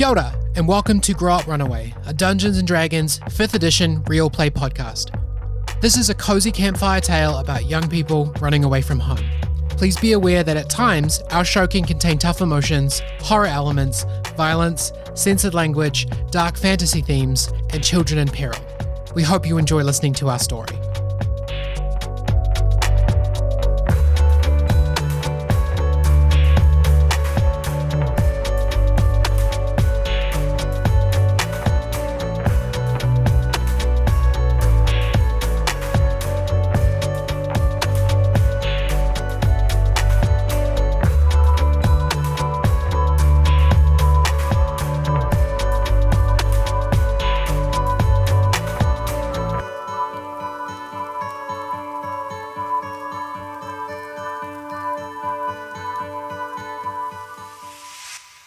Kia ora, and welcome to Grow Up Runaway, a Dungeons & Dragons 5th edition real play podcast. This is a cozy campfire tale about young people running away from home. Please be aware that at times, our show can contain tough emotions, horror elements, violence, censored language, dark fantasy themes, and children in peril. We hope you enjoy listening to our story.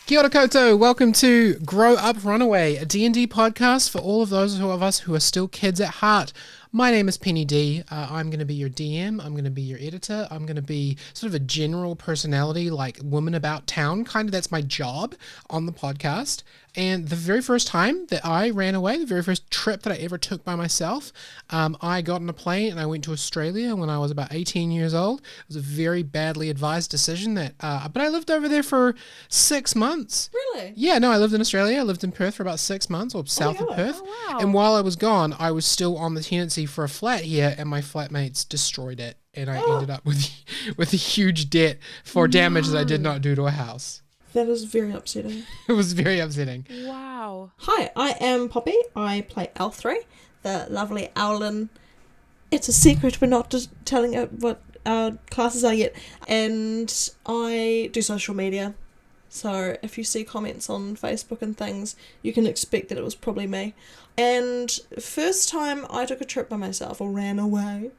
Kia ora koutou, welcome to Grow Up Runaway, a D&D podcast for all of those of us who are still kids at heart. My name is Penny D. I'm going to be your DM, I'm going to be your editor, I'm going to be sort of a general personality, like woman about town, kind of that's my job on the podcast. And the very first time that I ran away, the very first trip that I ever took by myself, I got on a plane and I went to Australia when I was about 18 years old. It was a very badly advised decision but I lived over there for 6 months. Really? Yeah, no, I lived in Australia. I lived in Perth for about 6 months, or south of Perth. Oh, wow. And while I was gone, I was still on the tenancy for a flat here, and my flatmates destroyed it. And I ended up with a huge debt for damage that I did not do to a house. That is very upsetting. It was very upsetting. Wow. Hi, I am Poppy. I play Althrey, the lovely owlin. It's a secret, we're not just telling it what our classes are yet. And I do social media. So if you see comments on Facebook and things, you can expect that it was probably me. And first time I took a trip by myself or ran away,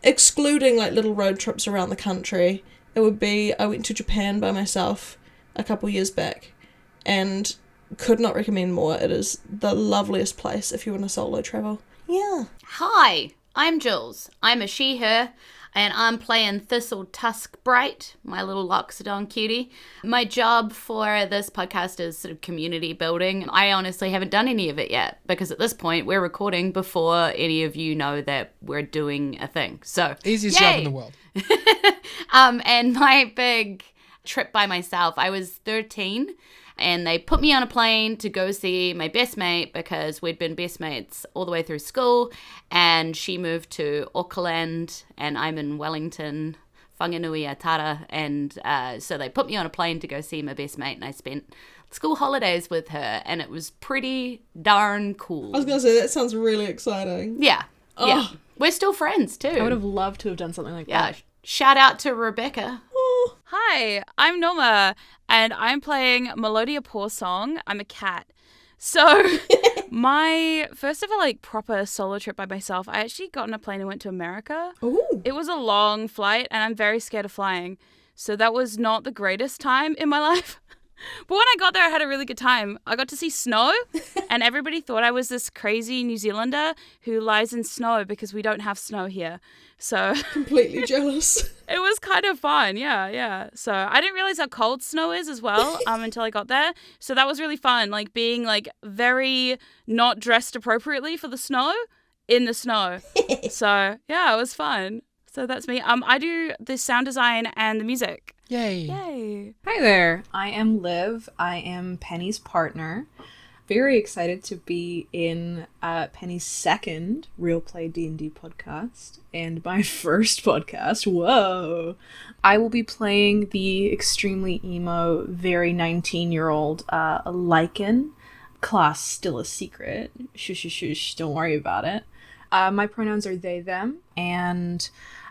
excluding like little road trips around the country, it would be I went to Japan by myself a couple years back and could not recommend more. It is the loveliest place if you want to solo travel. Yeah. Hi, I'm Julz. I'm a she-her, and I'm playing Thistle Tusk Bright, my little Loxodon cutie. My job for this podcast is sort of community building. I honestly haven't done any of it yet, because at this point we're recording before any of you know that we're doing a thing. So Easiest job in the world. And my big trip by myself, I was 13 and they put me on a plane to go see my best mate because we'd been best mates all the way through school, and she moved to Auckland and I'm in Wellington, Whanganui Atara, and so they put me on a plane to go see my best mate, and I spent school holidays with her, and it was pretty darn cool. I was going to say, that sounds really exciting. Yeah. We're still friends too. I would have loved to have done something like that. Shout out to Rebecca. Hi, I'm Norma, and I'm playing Melodia Song. I'm a cat. So, my first ever proper solo trip by myself, I actually got on a plane and went to America. Ooh. It was a long flight, and I'm very scared of flying. So that was not the greatest time in my life. But when I got there, I had a really good time. I got to see snow, and everybody thought I was this crazy New Zealander who lies in snow because we don't have snow here. So Completely jealous. it was kind of fun, yeah. So I didn't realize how cold snow is as well until I got there. So that was really fun, being very not dressed appropriately for the snow in the snow. So yeah, it was fun. So that's me. I do the sound design and the music. Yay. Hi there. I am Liv. I am Penny's partner. Very excited to be in Penny's second Real Play D&D podcast and my first podcast. Whoa! I will be playing the extremely emo, very 19-year-old Lichen. Class still a secret. Shush, don't worry about it. My pronouns are they, them, and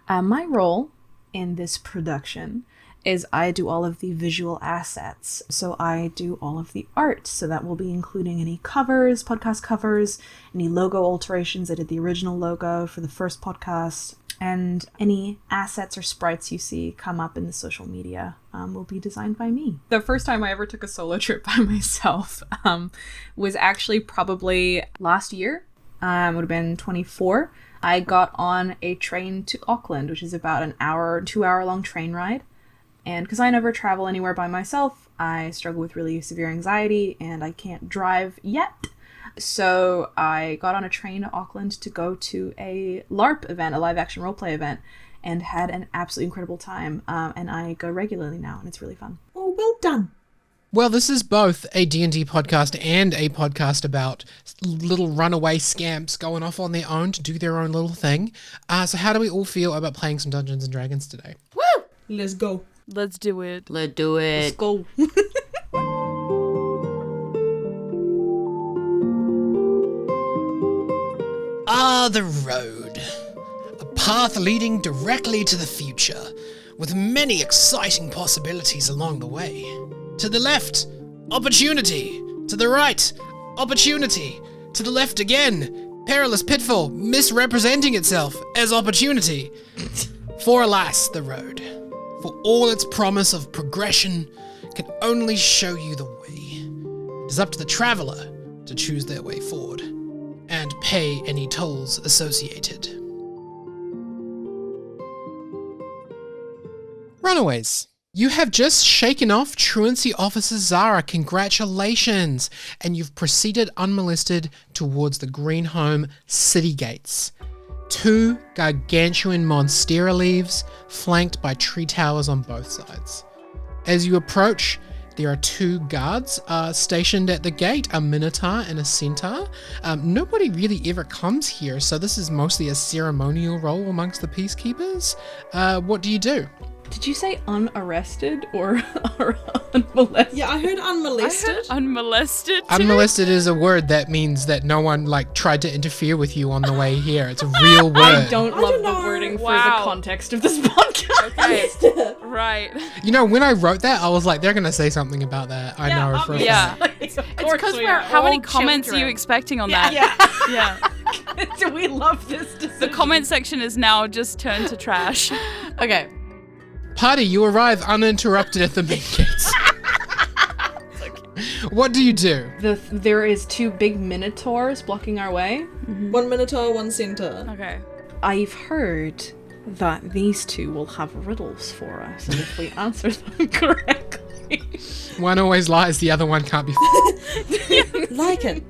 my role in this production is I do all of the visual assets. So I do all of the art. So that will be including any covers, podcast covers, any logo alterations. I did the original logo for the first podcast. And any assets or sprites you see come up in the social media will be designed by me. The first time I ever took a solo trip by myself was actually probably last year. Would have been 24. I got on a train to Auckland, which is about an 2 hour long train ride. And because I never travel anywhere by myself, I struggle with really severe anxiety and I can't drive yet. So I got on a train to Auckland to go to a LARP event, a live action roleplay event, and had an absolutely incredible time. And I go regularly now, and it's really fun. Oh, well done. Well, this is both a D&D podcast and a podcast about little runaway scamps going off on their own to do their own little thing. So how do we all feel about playing some Dungeons and Dragons today? Woo! Let's go. Let's do it. Let's do Let's it. go. The road. A path leading directly to the future, with many exciting possibilities along the way. To the left, opportunity. To the right, opportunity. To the left again, perilous pitfall, misrepresenting itself as opportunity. For alas, the road, for all its promise of progression, can only show you the way. It is up to the traveller to choose their way forward, and pay any tolls associated. Runaways, you have just shaken off Truancy Officer Zara. Congratulations! And you've proceeded unmolested towards the Greenhome city gates. 2 gargantuan monstera leaves, flanked by tree towers on both sides. As you approach, there are 2 guards stationed at the gate, a minotaur and a centaur. Nobody really ever comes here, so this is mostly a ceremonial role amongst the peacekeepers. What do you do? Did you say unarrested or unmolested? Yeah, I heard unmolested. Unmolested. Too? Unmolested is a word that means that no one tried to interfere with you on the way here. It's a real word. I don't love don't the know. wording for Wow. the context of this podcast. Okay. Right. You know, when I wrote that, I was like, they're going to say something about that. I know for a fact. Yeah. It's It's because how many comments are you expecting on that? Yeah. Do we love this decision? The comment section is now just turned to trash. Okay. Party, you arrive uninterrupted at the main gates. What do you do? There is 2 big minotaurs blocking our way. 1 minotaur, 1 centaur. Okay. I've heard that these 2 will have riddles for us, and if we answer them correctly... One always lies, the other one can't be Lichen,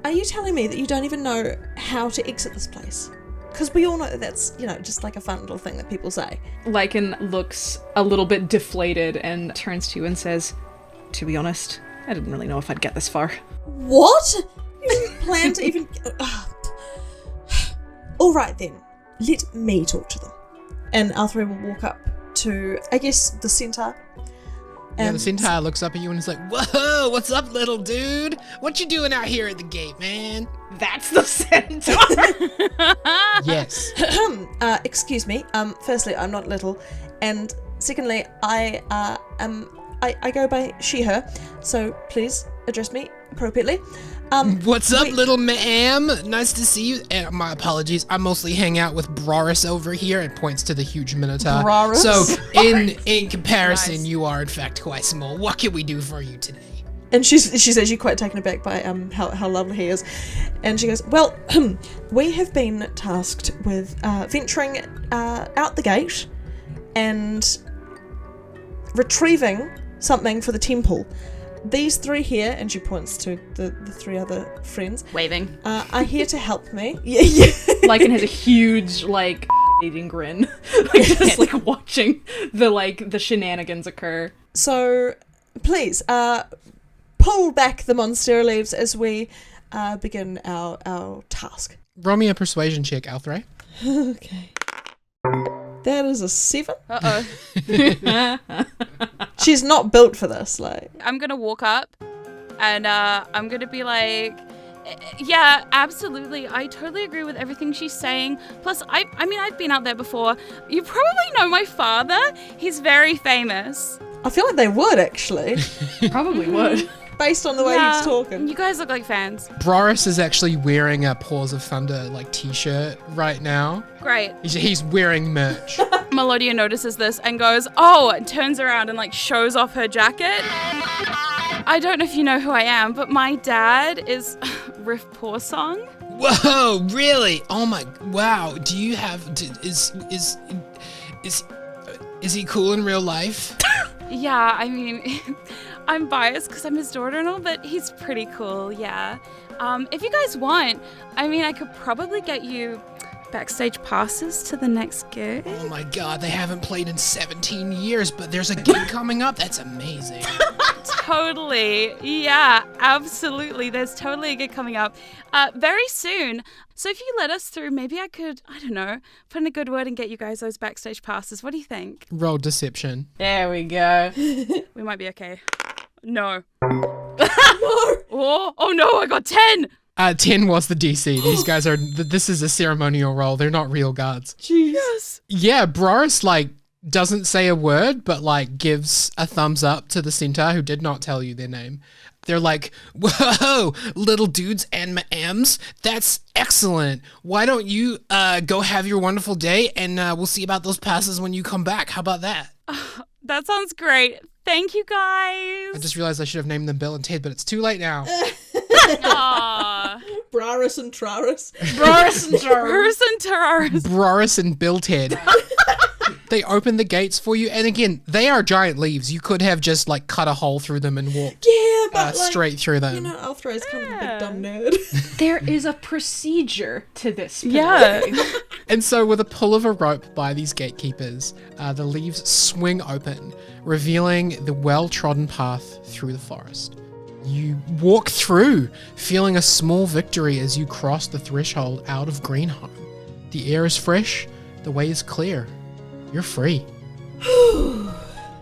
are you telling me that you don't even know how to exit this place? Because we all know that that's, just like a fun little thing that people say. Lichen looks a little bit deflated and turns to you and says, "To be honest, I didn't really know if I'd get this far." What? You didn't plan to even... All right then, let me talk to them. And Althrey will walk up to, I guess, the centaur. Yeah, the centaur looks up at you and is like, "Whoa, what's up, little dude? What you doing out here at the gate, man?" That's the centaur! Yes. Excuse me. Firstly, I'm not little, and secondly, I go by she, her. So please address me appropriately. What's up, wait. little ma'am? Nice to see you. My apologies. I mostly hang out with Burgisser over here, and points to the huge minotaur. Burgisser? So, in comparison, Nice. you are in fact quite small. What can we do for you today? And she says she's quite taken aback by how lovely he is, and she goes, "Well, we have been tasked with venturing out the gate and retrieving something for the temple. These 3 here," and she points to the 3 other friends, Waving. are here to help me. Yeah. Lichen has a huge, eating grin. Just, watching the shenanigans occur. So, please, pull back the monstera leaves as we begin our task. Roll me a persuasion check, Althrey. Okay. That is a 7. Uh-oh. She's not built for this, I'm going to walk up and I'm going to be like, yeah, absolutely. I totally agree with everything she's saying. Plus, I've been out there before. You probably know my father. He's very famous. I feel like they would, actually, Probably would. based on the way he's talking. You guys look like fans. Boris is actually wearing a Paws of Thunder t-shirt right now. Great. He's wearing merch. Melodia notices this and goes, oh, and turns around and shows off her jacket. I don't know if you know who I am, but my dad is Riff Porsong. Whoa, really? Oh my, wow. Do you have, is he cool in real life? Yeah, I'm biased because I'm his daughter and all, but he's pretty cool, yeah. If you guys want, I mean, I could probably get you backstage passes to the next gig. Oh my god, they haven't played in 17 years, but there's a gig coming up. That's amazing. Totally. Yeah, absolutely. There's totally a gig coming up very soon. So if you let us through, maybe I could, I don't know, put in a good word and get you guys those backstage passes. What do you think? Roll deception. There we go. We might be okay. No. No! Oh no, I got 10! 10 was the DC. These guys are, this is a ceremonial roll. They're not real guards. Jeez. Yes. Yeah, Boris, like, doesn't say a word, but, like, gives a thumbs up to the centaur who did not tell you their name. They're like, whoa, little dudes and ma'ams, that's excellent. Why don't you go have your wonderful day, and we'll see about those passes when you come back. How about that? That sounds great. Thank you, guys. I just realized I should have named them Bill and Ted, but it's too late now. Aww. Braris and Traris. Boris and Charles. Person terrors. Boris and Bill Ted. They open the gates for you, and again, they are giant leaves. You could have just, like, cut a hole through them and walked Yeah, but like, straight through them. you know, Althrey's kind of a big dumb nerd. There is a procedure to this. Yeah. And so with a pull of a rope by these gatekeepers, the leaves swing open, revealing the well-trodden path through the forest. You walk through, feeling a small victory as you cross the threshold out of Greenhome. The air is fresh, the way is clear. You're free.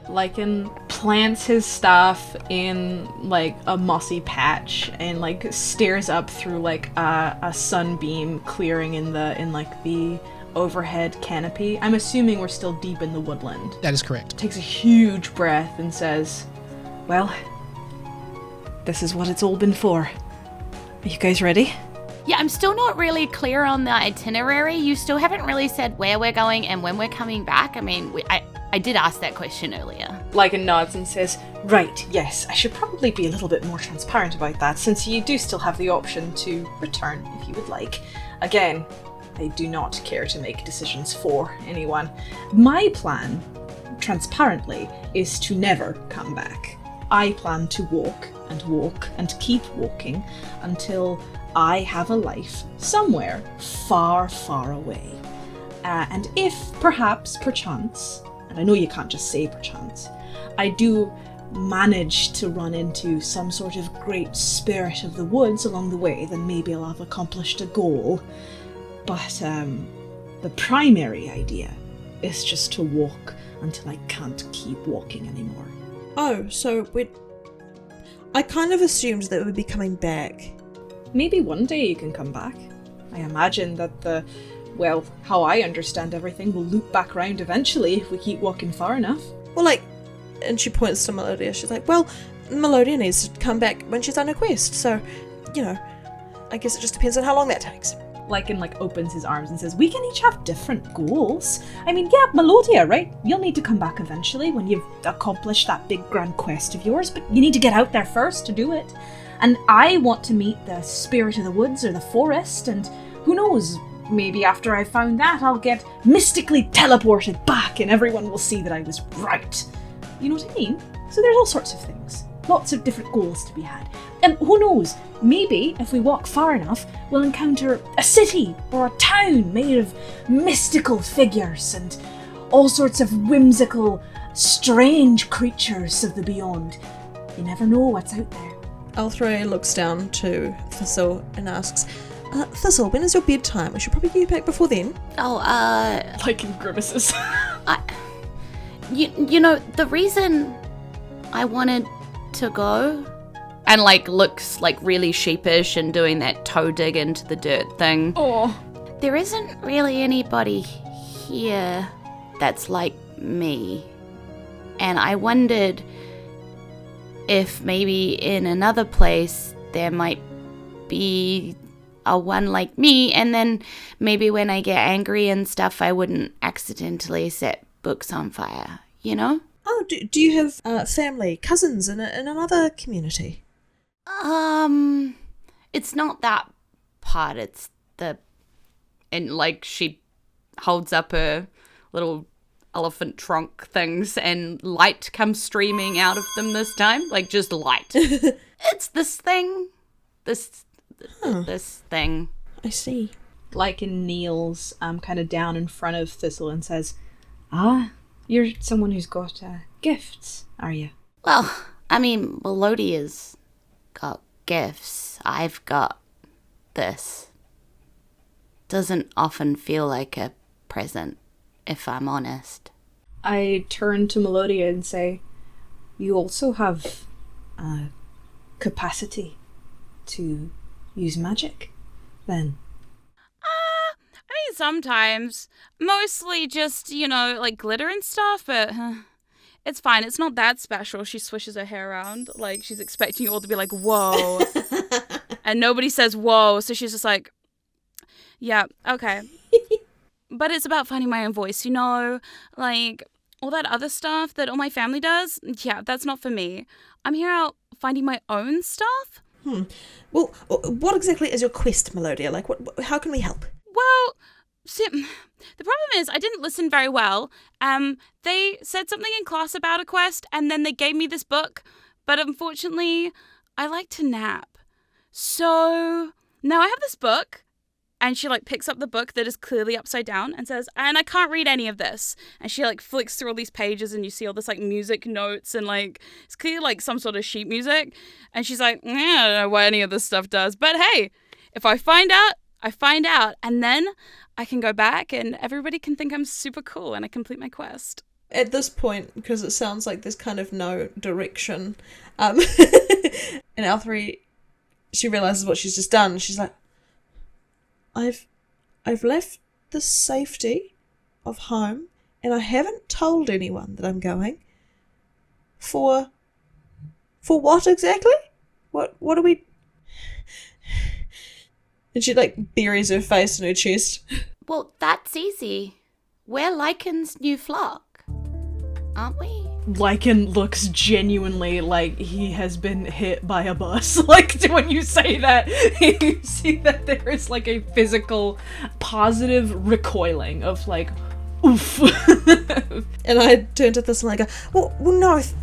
Lichen plants his staff in like a mossy patch and like stares up through like a sunbeam clearing in the overhead canopy. I'm assuming we're still deep in the woodland. That is correct. Takes a huge breath and says, "Well, this is what it's all been for. Are you guys ready?" Yeah, I'm still not really clear on the itinerary. You still haven't really said where we're going and when we're coming back. I mean, I did ask that question earlier. Lichen nods and says, "Right, yes, I should probably be a little bit more transparent about that, since you do still have the option to return if you would like. Again, I do not care to make decisions for anyone. My plan, transparently, is to never come back. I plan to walk and keep walking until I have a life somewhere far, far away. And if, perhaps, perchance, and I know you can't just say perchance, I do manage to run into some sort of great spirit of the woods along the way, then maybe I'll have accomplished a goal. But the primary idea is just to walk until I can't keep walking anymore." Oh, so I kind of assumed that we'd be coming back. Maybe one day you can come back. I imagine that how I understand everything will loop back round eventually if we keep walking far enough. Well, like, and she points to Melodia. She's like, well, Melodia needs to come back when she's done her quest, so, you know, I guess it just depends on how long that takes. Lichen opens his arms and says, "We can each have different goals. I mean, yeah, Melodia, right? You'll need to come back eventually when you've accomplished that big grand quest of yours, but you need to get out there first to do it. And I want to meet the spirit of the woods or the forest, and who knows, maybe after I've found that, I'll get mystically teleported back and everyone will see that I was right. You know what I mean? So there's all sorts of things. Lots of different goals to be had. And who knows, maybe if we walk far enough, we'll encounter a city or a town made of mystical figures and all sorts of whimsical, strange creatures of the beyond. You never know what's out there." Althrey looks down to Thistle and asks, Thistle, when is your bedtime? We should probably get you back before then. Oh, Lichen grimaces. you know, the reason I wanted to go, and like looks like really sheepish and doing that toe dig into the dirt thing. Oh. There isn't really anybody here that's like me. And I wondered if maybe in another place there might be a one like me, and then maybe when I get angry and stuff I wouldn't accidentally set books on fire, you know? Oh, do you have family, cousins in another community? It's not that part, it's the... And like she holds up her little elephant trunk things, and light comes streaming out of them this time. Like, just light. It's this thing. This thing. I see. Lichen kneels kind of down in front of Thistle and says, "Ah, you're someone who's got gifts, are you?" Well, I mean, Melodia's got gifts. I've got this. Doesn't often feel like a present, if I'm honest. I turn to Melodia and say, "You also have capacity to use magic, then?" I mean, sometimes. Mostly just, like glitter and stuff, but it's fine. It's not that special. She swishes her hair around. Like, she's expecting you all to be like, whoa. And nobody says whoa, so she's just like, yeah, okay. But it's about finding my own voice, like all that other stuff that all my family does. Yeah, that's not for me. I'm here out finding my own stuff. Well, what exactly is your quest, Melodia? Like, how can we help? Well, see, the problem is I didn't listen very well. They said something in class about a quest, and then they gave me this book, but unfortunately, I like to nap. So now I have this book. And she, picks up the book that is clearly upside down and says, and I can't read any of this. And she, flicks through all these pages and you see all this, music notes and, it's clearly, some sort of sheet music. And she's like, I don't know what any of this stuff does. But hey, if I find out, I find out. And then I can go back and everybody can think I'm super cool and I complete my quest. At this point, because it sounds like there's kind of no direction, and Althrey, she realizes what she's just done. She's like, I've left the safety of home and I haven't told anyone that I'm going. For what exactly? What are we? And she buries her face in her chest. Well, that's easy. We're Lichen's new flock, aren't we? Lichen looks genuinely like he has been hit by a bus. When you say that, you see that there is a physical positive recoiling of oof. And I turn to Thistle and I go, well,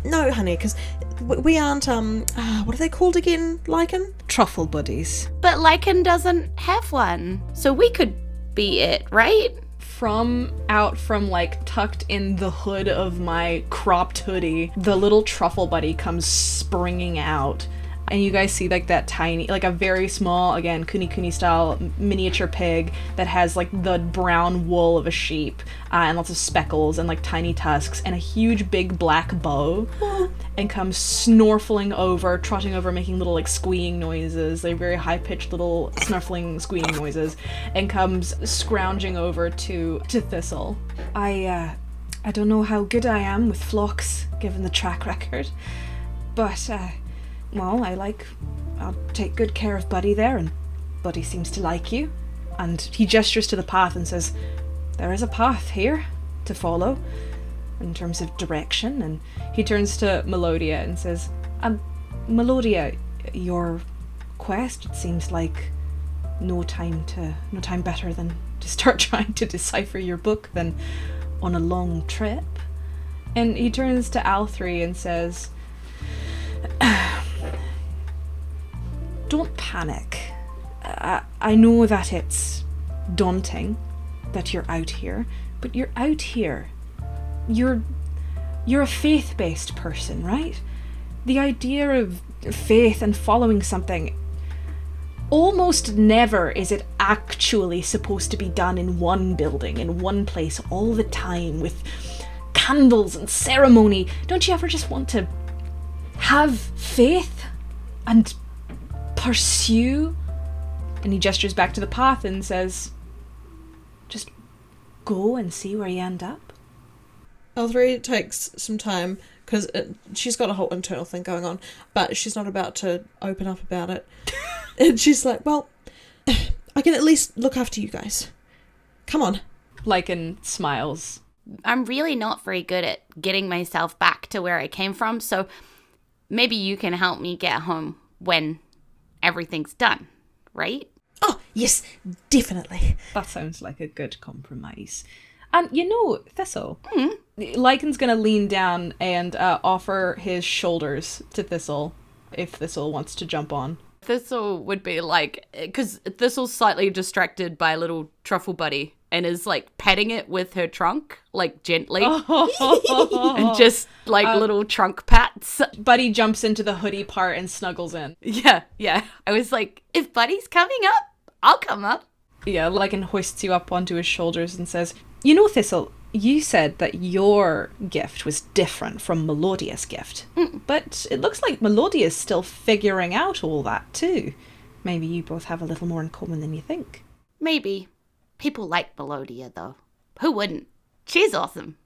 no, honey, because we aren't, what are they called again, Lichen? Truffle buddies. But Lichen doesn't have one, so we could be it, right? From tucked in the hood of my cropped hoodie, the little truffle buddy comes springing out. And you guys see that tiny, a very small, again, Kuni style miniature pig that has the brown wool of a sheep and lots of speckles and tiny tusks and a huge big black bow and comes snorfling over, trotting over, making little squeeing noises, very high-pitched little snuffling squeeing noises, and comes scrounging over to Thistle. I don't know how good I am with flocks, given the track record, but well, I'll take good care of Buddy there, and Buddy seems to like you. And he gestures to the path and says, there is a path here to follow in terms of direction. And he turns to Melodia and says, Melodia, your quest, it seems like no time better than to start trying to decipher your book than on a long trip. And he turns to Althrey and says, don't panic. I know that it's daunting that you're out here, but you're out here. You're a faith-based person, right? The idea of faith and following something, almost never is it actually supposed to be done in one building, in one place, all the time, with candles and ceremony. Don't you ever just want to have faith and pursue? And he gestures back to the path and says, just go and see where you end up. Althrey takes some time because she's got a whole internal thing going on, but she's not about to open up about it. And she's like, well, I can at least look after you guys. Come on. Lichen smiles. I'm really not very good at getting myself back to where I came from, so maybe you can help me get home when everything's done, right? Oh, yes, definitely. That sounds like a good compromise. And Thistle. Lichen's gonna lean down and offer his shoulders to Thistle if Thistle wants to jump on. Thistle would be like, because Thistle's slightly distracted by a little truffle buddy and is like patting it with her trunk, like gently, and just like little trunk pats. Buddy jumps into the hoodie part and snuggles in. Yeah. I was like, if Buddy's coming up, I'll come up. Yeah, Lichen hoists you up onto his shoulders and says, Thistle, you said that your gift was different from Melodia's gift. But it looks like Melodia's still figuring out all that too. Maybe you both have a little more in common than you think. Maybe. People like Melodia, though. Who wouldn't? She's awesome.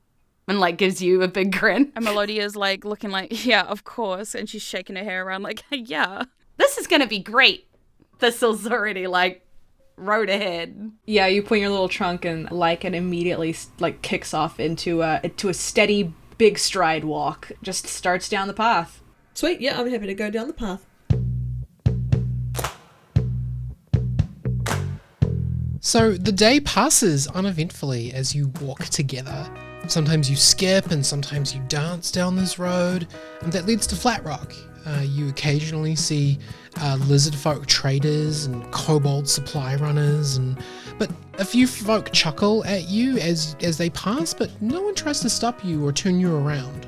And, like, gives you a big grin. And Melodia's, like, looking like, yeah, of course. And she's shaking her hair around like, yeah. This is going to be great. Thistle's already, like, rode ahead. Yeah, you put in your little trunk and Lichen immediately, like, kicks off into a steady, big stride walk. Just starts down the path. Sweet, yeah, I'm happy to go down the path. So the day passes uneventfully as you walk together. Sometimes you skip and sometimes you dance down this road, and that leads to Flatrock. You occasionally see lizard folk traders and kobold supply runners, but a few folk chuckle at you as they pass, but no one tries to stop you or turn you around.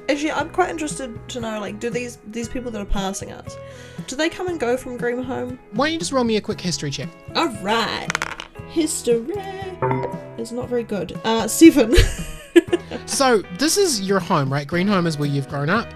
Actually, I'm quite interested to know, like, do these people that are passing us, do they come and go from Greenhome? Why don't you just roll me a quick history check? Alright. History is not very good. 7. So this is your home, right? Greenhome is where you've grown up.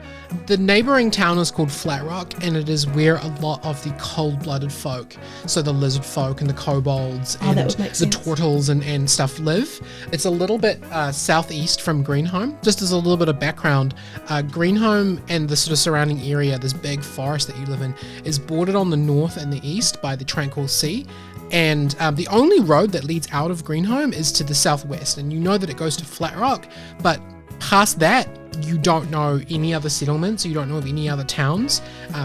The neighbouring town is called Flatrock, and it is where a lot of the cold-blooded folk, so the lizard folk and the kobolds and the Tortles and stuff live. It's a little bit southeast from Greenhome. Just as a little bit of background, Greenhome and the sort of surrounding area, this big forest that you live in, is bordered on the north and the east by the Tranquil Sea. And the only road that leads out of Greenhome is to the southwest, and you know that it goes to Flatrock, but past that, you don't know any other settlements, you don't know of any other towns.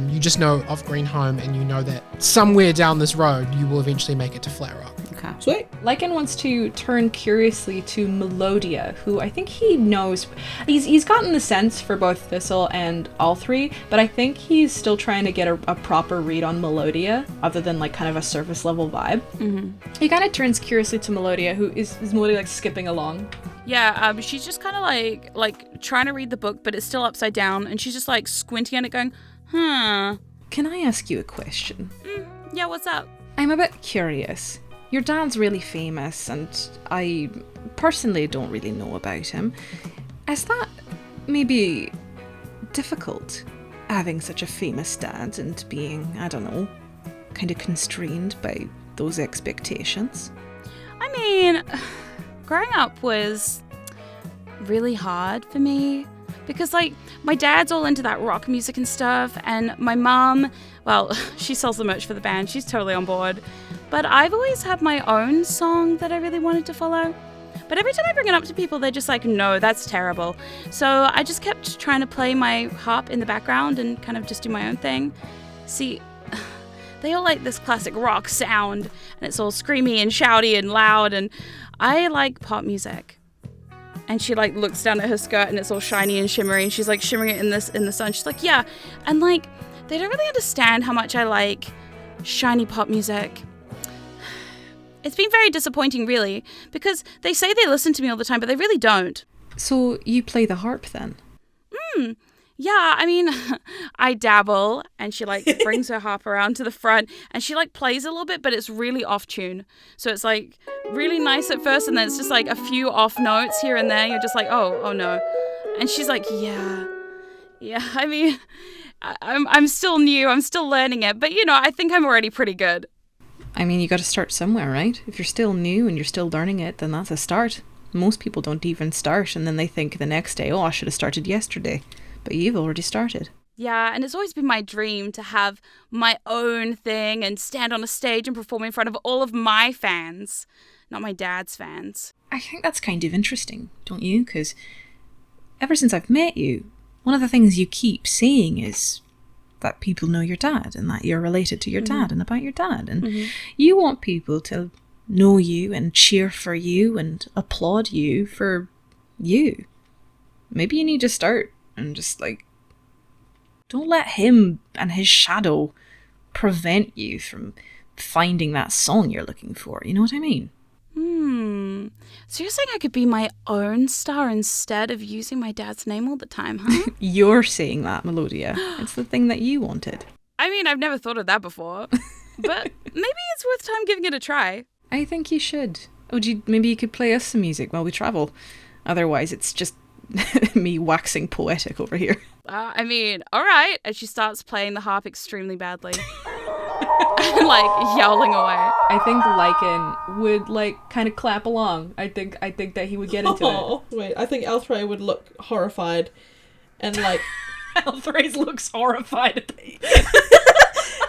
You just know of Greenhome, and you know that somewhere down this road, you will eventually make it to Flatrock. Okay. Sweet. Lichen wants to turn curiously to Melodia, who I think he knows. He's gotten the sense for both Thistle and Althrey, but I think he's still trying to get a proper read on Melodia, other than like kind of a surface level vibe. Mm-hmm. He kind of turns curiously to Melodia, who is Melodia like skipping along. Yeah, she's just kind of like trying to read the book, but it's still upside down, and she's just like squinting at it going, Can I ask you a question? Yeah, what's up? I'm a bit curious. Your dad's really famous, and I personally don't really know about him. Is that maybe difficult, having such a famous dad and being, I don't know, kind of constrained by those expectations? I mean, growing up was really hard for me because, like, my dad's all into that rock music and stuff, and my mum, well, she sells the merch for the band. She's totally on board. But I've always had my own song that I really wanted to follow. But every time I bring it up to people, they're just like, no, that's terrible. So I just kept trying to play my harp in the background and kind of just do my own thing. See, they all like this classic rock sound, and it's all screamy and shouty and loud, and I like pop music. And she like looks down at her skirt, and it's all shiny and shimmery, and she's like shimmering it in the sun. She's like, yeah. And like, they don't really understand how much I like shiny pop music. It's been very disappointing, really, because they say they listen to me all the time, but they really don't. So you play the harp then? Yeah, I mean, I dabble, and she like brings her harp around to the front, and she like plays a little bit, but it's really off tune. So it's like really nice at first, and then it's just like a few off notes here and there. You're just like, oh no. And she's like, yeah. I mean, I'm still new. I'm still learning it, but I think I'm already pretty good. I mean, you got to start somewhere, right? If you're still new and you're still learning it, then that's a start. Most people don't even start, and then they think the next day, oh, I should have started yesterday. But you've already started. Yeah, and it's always been my dream to have my own thing and stand on a stage and perform in front of all of my fans, not my dad's fans. I think that's kind of interesting, don't you? Because ever since I've met you, one of the things you keep saying is that people know your dad and that you're related to your dad and about your dad. And you want people to know you and cheer for you and applaud you for you. Maybe you need to start and just, like, don't let him and his shadow prevent you from finding that song you're looking for. You know what I mean? So you're saying I could be my own star instead of using my dad's name all the time, huh? You're saying that, Melodia. It's the thing that you wanted. I mean, I've never thought of that before. But maybe it's worth time giving it a try. I think you should. Oh, maybe you could play us some music while we travel. Otherwise, it's just me waxing poetic over here. I mean, all right. And she starts playing the harp extremely badly. Like, yowling away. I think Lichen would, like, kind of clap along. I think that he would get into it. Wait, I think Althrey would look horrified and, like... Althrey looks horrified at the...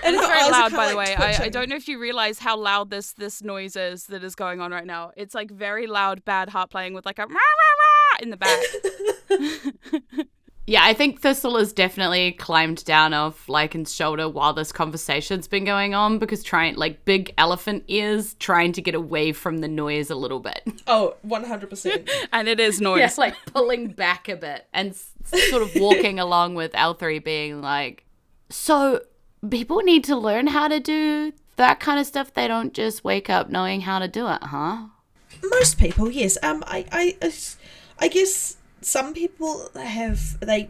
And it's very loud, by the way. I don't know if you realize how loud this noise is that is going on right now. It's like very loud, bad harp playing with like a rah, rah, rah in the back. Yeah, I think Thistle has definitely climbed down off Lichen's shoulder while this conversation's been going on because big elephant ears trying to get away from the noise a little bit. Oh, 100%. And it is noise. Yeah, like pulling back a bit and sort of walking along with Althrey being like, so people need to learn how to do that kind of stuff. They don't just wake up knowing how to do it, huh? Most people, yes. I guess some people have they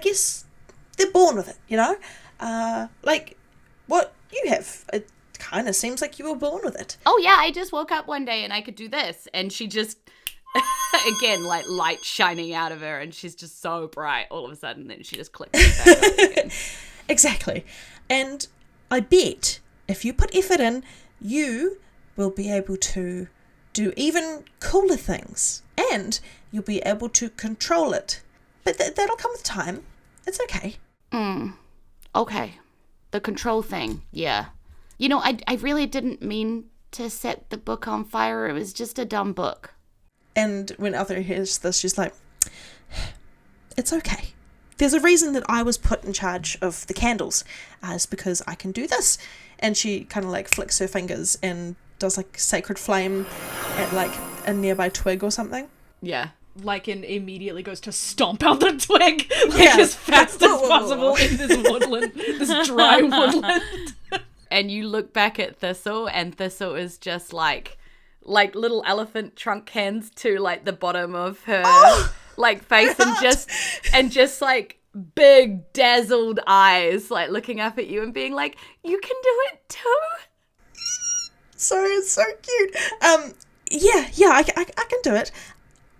guess they're born with it, you know? Like what you have. It kind of seems like you were born with it. Oh yeah, I just woke up one day and I could do this, and she just again, like light shining out of her, and she's just so bright all of a sudden. Then she just clicks back up again. Exactly. And I bet if you put effort in, you will be able to do even cooler things. And you'll be able to control it. But that'll come with time. It's okay. Okay. The control thing, yeah. You know, I really didn't mean to set the book on fire. It was just a dumb book. And when Althrey hears this, she's like, it's okay. There's a reason that I was put in charge of the candles. It's because I can do this. And she kind of like flicks her fingers and does like sacred flame at like a nearby twig or something. Yeah. Lichen immediately goes to stomp out the twig as fast as possible in this woodland, this dry woodland. And you look back at Thistle, and Thistle is just like little elephant trunk hands to like the bottom of her like face, and just like big dazzled eyes like looking up at you and being like, you can do it too. Sorry, it's so cute. Yeah, I can do it.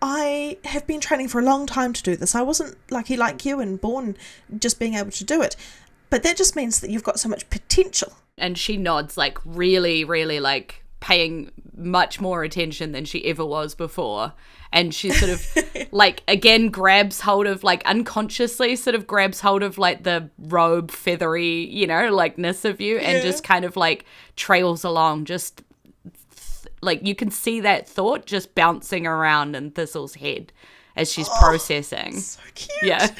I have been training for a long time to do this. I wasn't lucky like you and born just being able to do it. But that just means that you've got so much potential. And she nods, like really, really like paying much more attention than she ever was before. And she sort of like again grabs hold of like unconsciously sort of grabs hold of like the robe feathery, you know, likeness of you and just kind of like trails along just like you can see that thought just bouncing around in Thistle's head as she's processing. So cute. Yeah.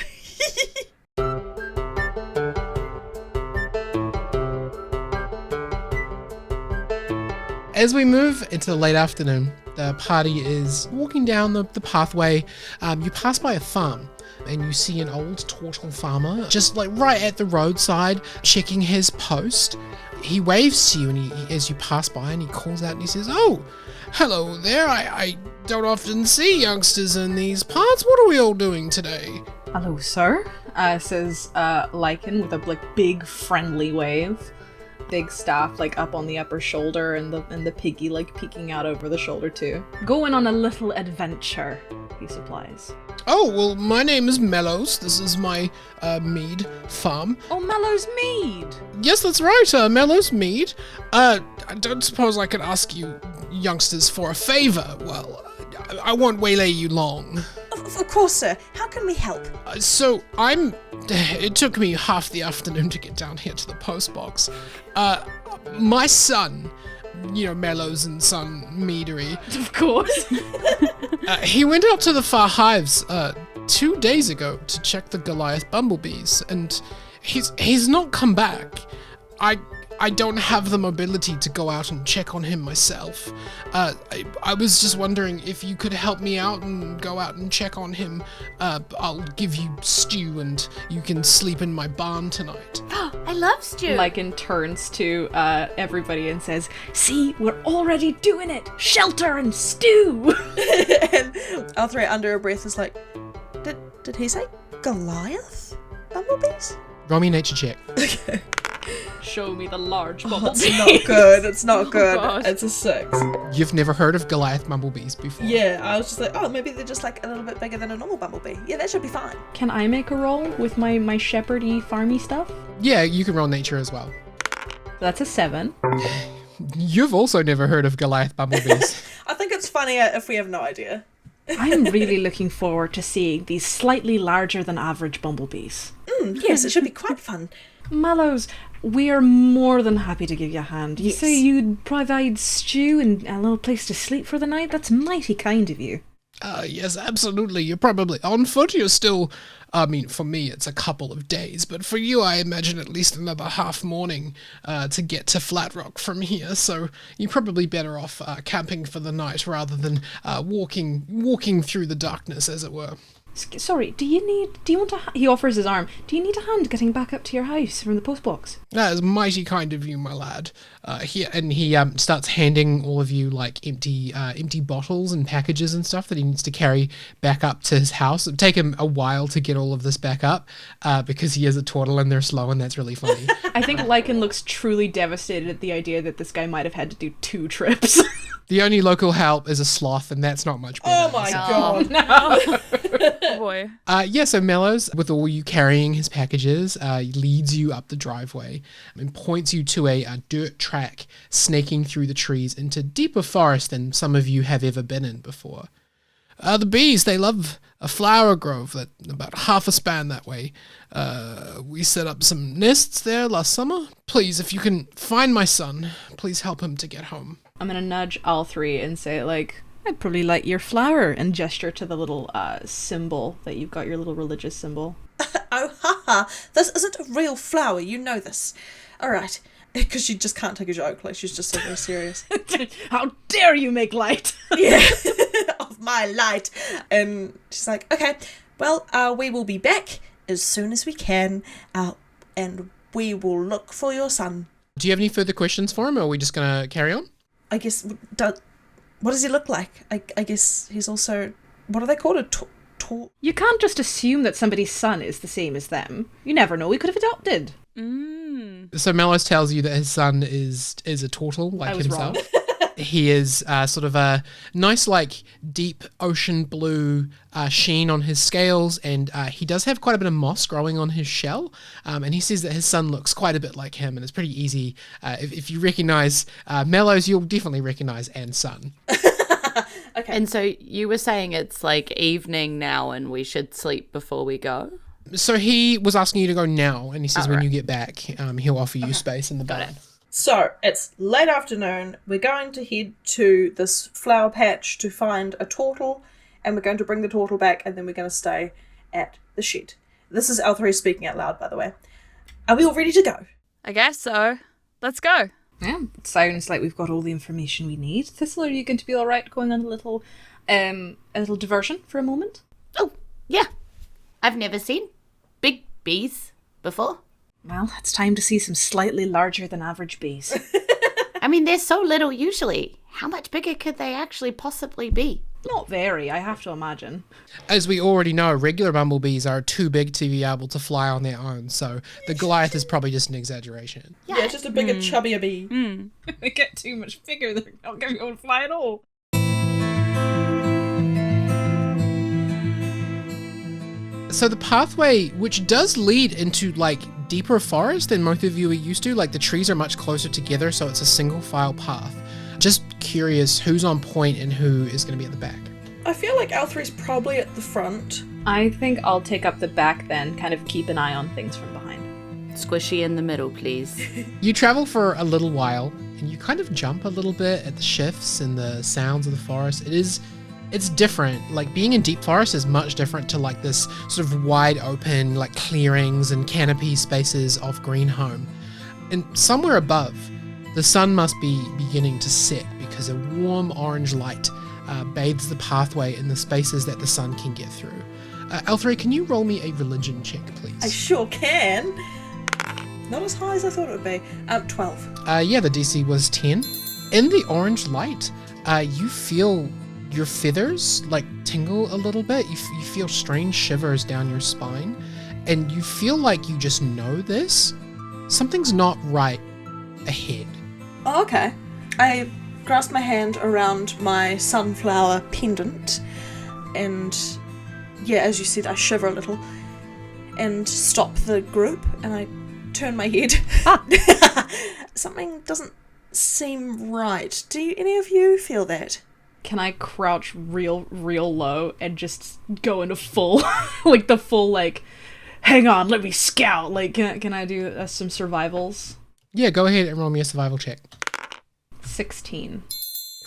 As we move into the late afternoon, the party is walking down the pathway. You pass by a farm and you see an old Tortle farmer just like right at the roadside checking his post. He waves to you and as you pass by and he calls out and he says, "Oh, hello there. I don't often see youngsters in these parts. What are we all doing today?" "Hello, sir," says Lichen with a like big friendly wave. Big staff like up on the upper shoulder and the piggy like peeking out over the shoulder too. "Going on a little adventure," he supplies. "Oh, well, my name is Mellows. This is my mead farm." "Oh, Mellows Mead." "Yes, that's right, Mellows Mead. I don't suppose I could ask you youngsters for a favour. Well, I won't waylay you long." Of course, sir. How can we help? It took me half the afternoon to get down here to the post box. My son, you know, Mellows and Son Meadery. Of course. He went out to the far hives 2 days ago to check the Goliath bumblebees, and he's not come back. I don't have the mobility to go out and check on him myself. I was just wondering if you could help me out and go out and check on him. I'll give you stew and you can sleep in my barn tonight. I love stew. Lichen turns to everybody and says, "See, we're already doing it! Shelter and stew!" And Althrey, under her breath, is like, did he say Goliath? Bumblebees? Roll me a nature check. Okay. Show me the large Oh, bubble. it's not good. It's not good. God. It's a 6. You've never heard of Goliath bumblebees before? Yeah, I was just like, oh, maybe they're just like a little bit bigger than a normal bumblebee. Yeah, that should be fine. Can I make a roll with my shepherdy farmy stuff? Yeah, you can roll nature as well. That's a 7. You've also never heard of Goliath bumblebees. I think it's funnier if we have no idea. I'm really looking forward to seeing these slightly larger than average bumblebees. Yes, it should be quite fun. Mallows, we are more than happy to give you a hand. You Yes. say you'd provide stew and a little place to sleep for the night? That's mighty kind of you. Yes, absolutely. You're probably on foot. You're still, for me, it's a couple of days, but for you, I imagine at least another half morning to get to Flatrock from here. So you're probably better off camping for the night rather than walking through the darkness, as it were. Sorry, do you want a... He offers his arm. Do you need a hand getting back up to your house from the postbox? That is mighty kind of you, my lad. He starts handing all of you like empty bottles and packages and stuff that he needs to carry back up to his house. It'll take him a while to get all of this back up because he is a Tortle and they're slow, and that's really funny. I think Lichen looks truly devastated at the idea that this guy might have had to do 2 trips. The only local help is a sloth, and that's not much better. Oh my god. Oh boy. So Mellows, with all you carrying his packages, leads you up the driveway and points you to a dirt track snaking through the trees into deeper forest than some of you have ever been in before. The bees, they love a flower grove that about half a span that way. We set up some nests there last summer. Please, if you can find my son, please help him to get home. I'm gonna nudge Althrey and say, like, I'd probably like your flower, and gesture to the little symbol that you've got, your little religious symbol. Oh, haha. This isn't a real flower. You know this. All right. Because she just can't take a joke. Like, she's just so very serious. How dare you make light? Yeah. Of my light. And she's like, okay, well, we will be back as soon as we can. And we will look for your son. Do you have any further questions for him, or are we just going to carry on? I guess, what does he look like? I guess he's also, what are they called? You can't just assume that somebody's son is the same as them. You never know. We could have adopted. So Mellows tells you that his son is a Tortle, like I was himself. wrong. He is sort of a nice, like, deep ocean blue sheen on his scales, and he does have quite a bit of moss growing on his shell, and he says that his son looks quite a bit like him, and it's pretty easy. If you recognise Mellows, you'll definitely recognise Anne's son. Okay. And so you were saying it's like evening now and we should sleep before we go? So he was asking you to go now, and he says when right. you get back, he'll offer you space in the barn. So, it's late afternoon. We're going to head to this flower patch to find a Tortle, and we're going to bring the Tortle back, and then we're going to stay at the shed. This is Althrey speaking out loud, by the way. Are we all ready to go? I guess so. Let's go. Yeah, it sounds like we've got all the information we need. Thistle, are you going to be all right going on a little diversion for a moment? Oh, yeah. I've never seen big bees before. Well, it's time to see some slightly larger than average bees. I mean, they're so little usually. How much bigger could they actually possibly be? Not very, I have to imagine. As we already know, regular bumblebees are too big to be able to fly on their own, so the Goliath is probably just an exaggeration. Yeah, just a bigger, chubbier bee. They get too much bigger, they're not going to be able to fly at all. So the pathway, which does lead into like deeper forest than most of you are used to, like the trees are much closer together, so it's a single file path. Just curious who's on point and who is going to be at the back. I feel like Althrey's probably at the front. I think I'll take up the back then, kind of keep an eye on things from behind. Squishy in the middle, please. You travel for a little while and you kind of jump a little bit at the shifts and the sounds of the forest. It's different. Like being in deep forest is much different to like this sort of wide open like clearings and canopy spaces of Greenhome. And somewhere above, the sun must be beginning to set because a warm orange light bathes the pathway in the spaces that the sun can get through. Althrey, can you roll me a religion check, please? I sure can. Not as high as I thought it would be. 12. Yeah, the DC was 10. In the orange light, you feel your feathers like tingle a little bit. You feel strange shivers down your spine, and you feel like you just know this. Something's not right ahead. Oh, okay. I grasp my hand around my sunflower pendant, and yeah, as you said, I shiver a little and stop the group, and I turn my head. Something doesn't seem right. Do any of you feel that? Can I crouch real low and just go into full, like the full, like, hang on, let me scout. Like, can I do some survivals? Yeah, go ahead and roll me a survival check. 16.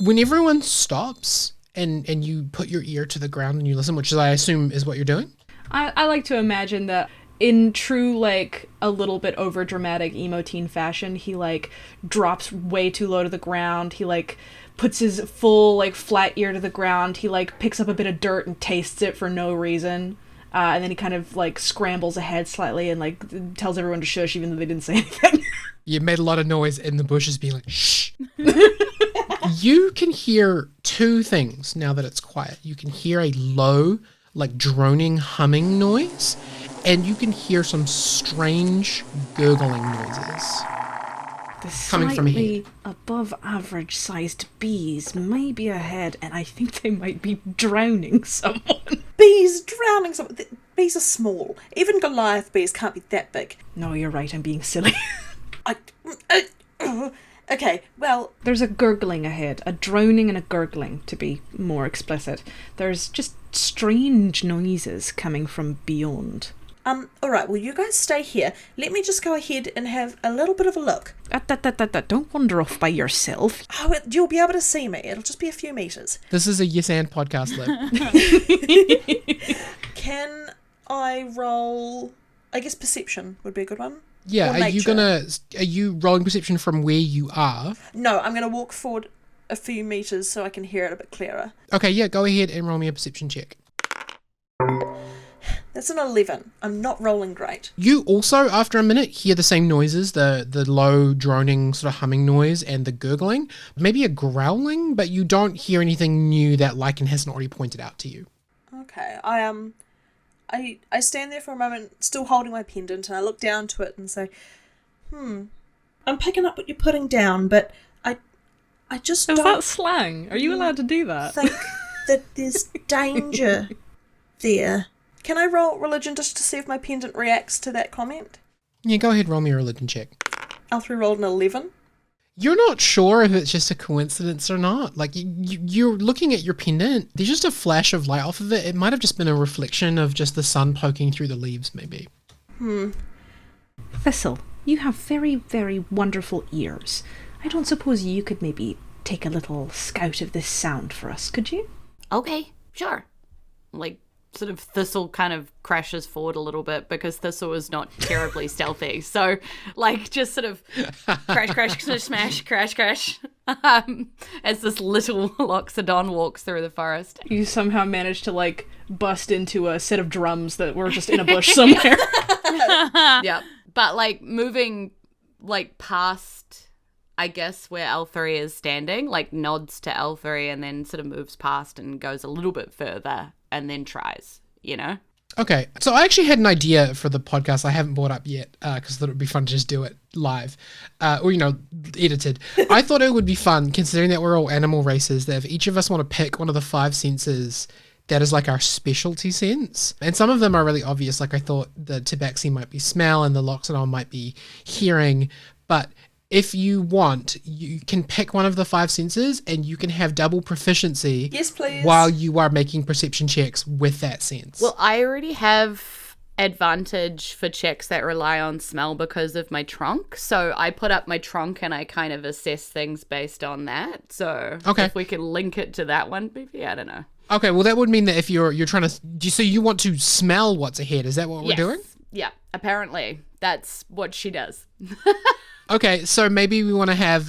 When everyone stops and you put your ear to the ground and you listen, which I assume is what you're doing. I like to imagine that in true, like, a little bit over dramatic emo teen fashion, he, like, drops way too low to the ground. He, like, puts his full, like, flat ear to the ground. He, like, picks up a bit of dirt and tastes it for no reason. And then he kind of, like, scrambles ahead slightly and, like, tells everyone to shush even though they didn't say anything. You made a lot of noise in the bushes being like, shh. You can hear two things now that it's quiet. You can hear a low, like, droning, humming noise, and you can hear some strange gurgling noises coming from here. Above average sized bees may be ahead, and I think they might be drowning someone. Bees drowning someone? Bees are small. Even Goliath bees can't be that big. No, you're right, I'm being silly. Okay, well... There's a gurgling ahead. A droning and a gurgling, to be more explicit. There's just strange noises coming from beyond. Alright, well, you guys stay here. Let me just go ahead and have a little bit of a look. Don't wander off by yourself. Oh, you'll be able to see me. It'll just be a few meters. This is a yes and podcast, Liv. Can I roll... I guess perception would be a good one. Yeah, Or nature. Are you rolling perception from where you are? No, I'm gonna walk forward a few meters so I can hear it a bit clearer. Okay, yeah, go ahead and roll me a perception check. That's an 11. I'm not rolling great. You also, after a minute, hear the same noises, the low, droning, sort of humming noise and the gurgling. Maybe a growling, but you don't hear anything new that Lichen hasn't already pointed out to you. Okay, I stand there for a moment, still holding my pendant, and I look down to it and say, I'm picking up what you're putting down, but I just Is don't that slang? Are you allowed to do that? think that there's danger there. Can I roll religion just to see if my pendant reacts to that comment? Yeah, go ahead, roll me a religion check. Althrey rolled an 11. You're not sure if it's just a coincidence or not. Like, you're looking at your pendant. There's just a flash of light off of it. It might have just been a reflection of just the sun poking through the leaves, maybe. Thistle, you have very, very wonderful ears. I don't suppose you could maybe take a little scout of this sound for us, could you? Okay, sure. Like, sort of Thistle kind of crashes forward a little bit because Thistle is not terribly stealthy. So, like, just sort of crash, smash, crash, as this little Loxodon walks through the forest. You somehow managed to, like, bust into a set of drums that were just in a bush somewhere. Yeah, but, like, moving, like, past, I guess, where Althrey is standing, like, nods to Althrey and then sort of moves past and goes a little bit further and then tries, you know? Okay, so I actually had an idea for the podcast I haven't brought up yet because I thought it would be fun to just do it live or, edited. I thought it would be fun, considering that we're all animal races, that if each of us want to pick one of the 5 senses that is like our specialty sense, and some of them are really obvious, like I thought the tabaxi might be smell and the loxodon might be hearing, but if you want, you can pick one of the 5 senses and you can have double proficiency. Yes, please. While you are making perception checks with that sense. Well, I already have advantage for checks that rely on smell because of my trunk. So I put up my trunk and I kind of assess things based on that. So if we can link it to that one, maybe, I don't know. Okay, well, that would mean that if you're trying to... So you want to smell what's ahead. Is that what we're doing? Yeah, apparently that's what she does. Okay, so maybe we want to have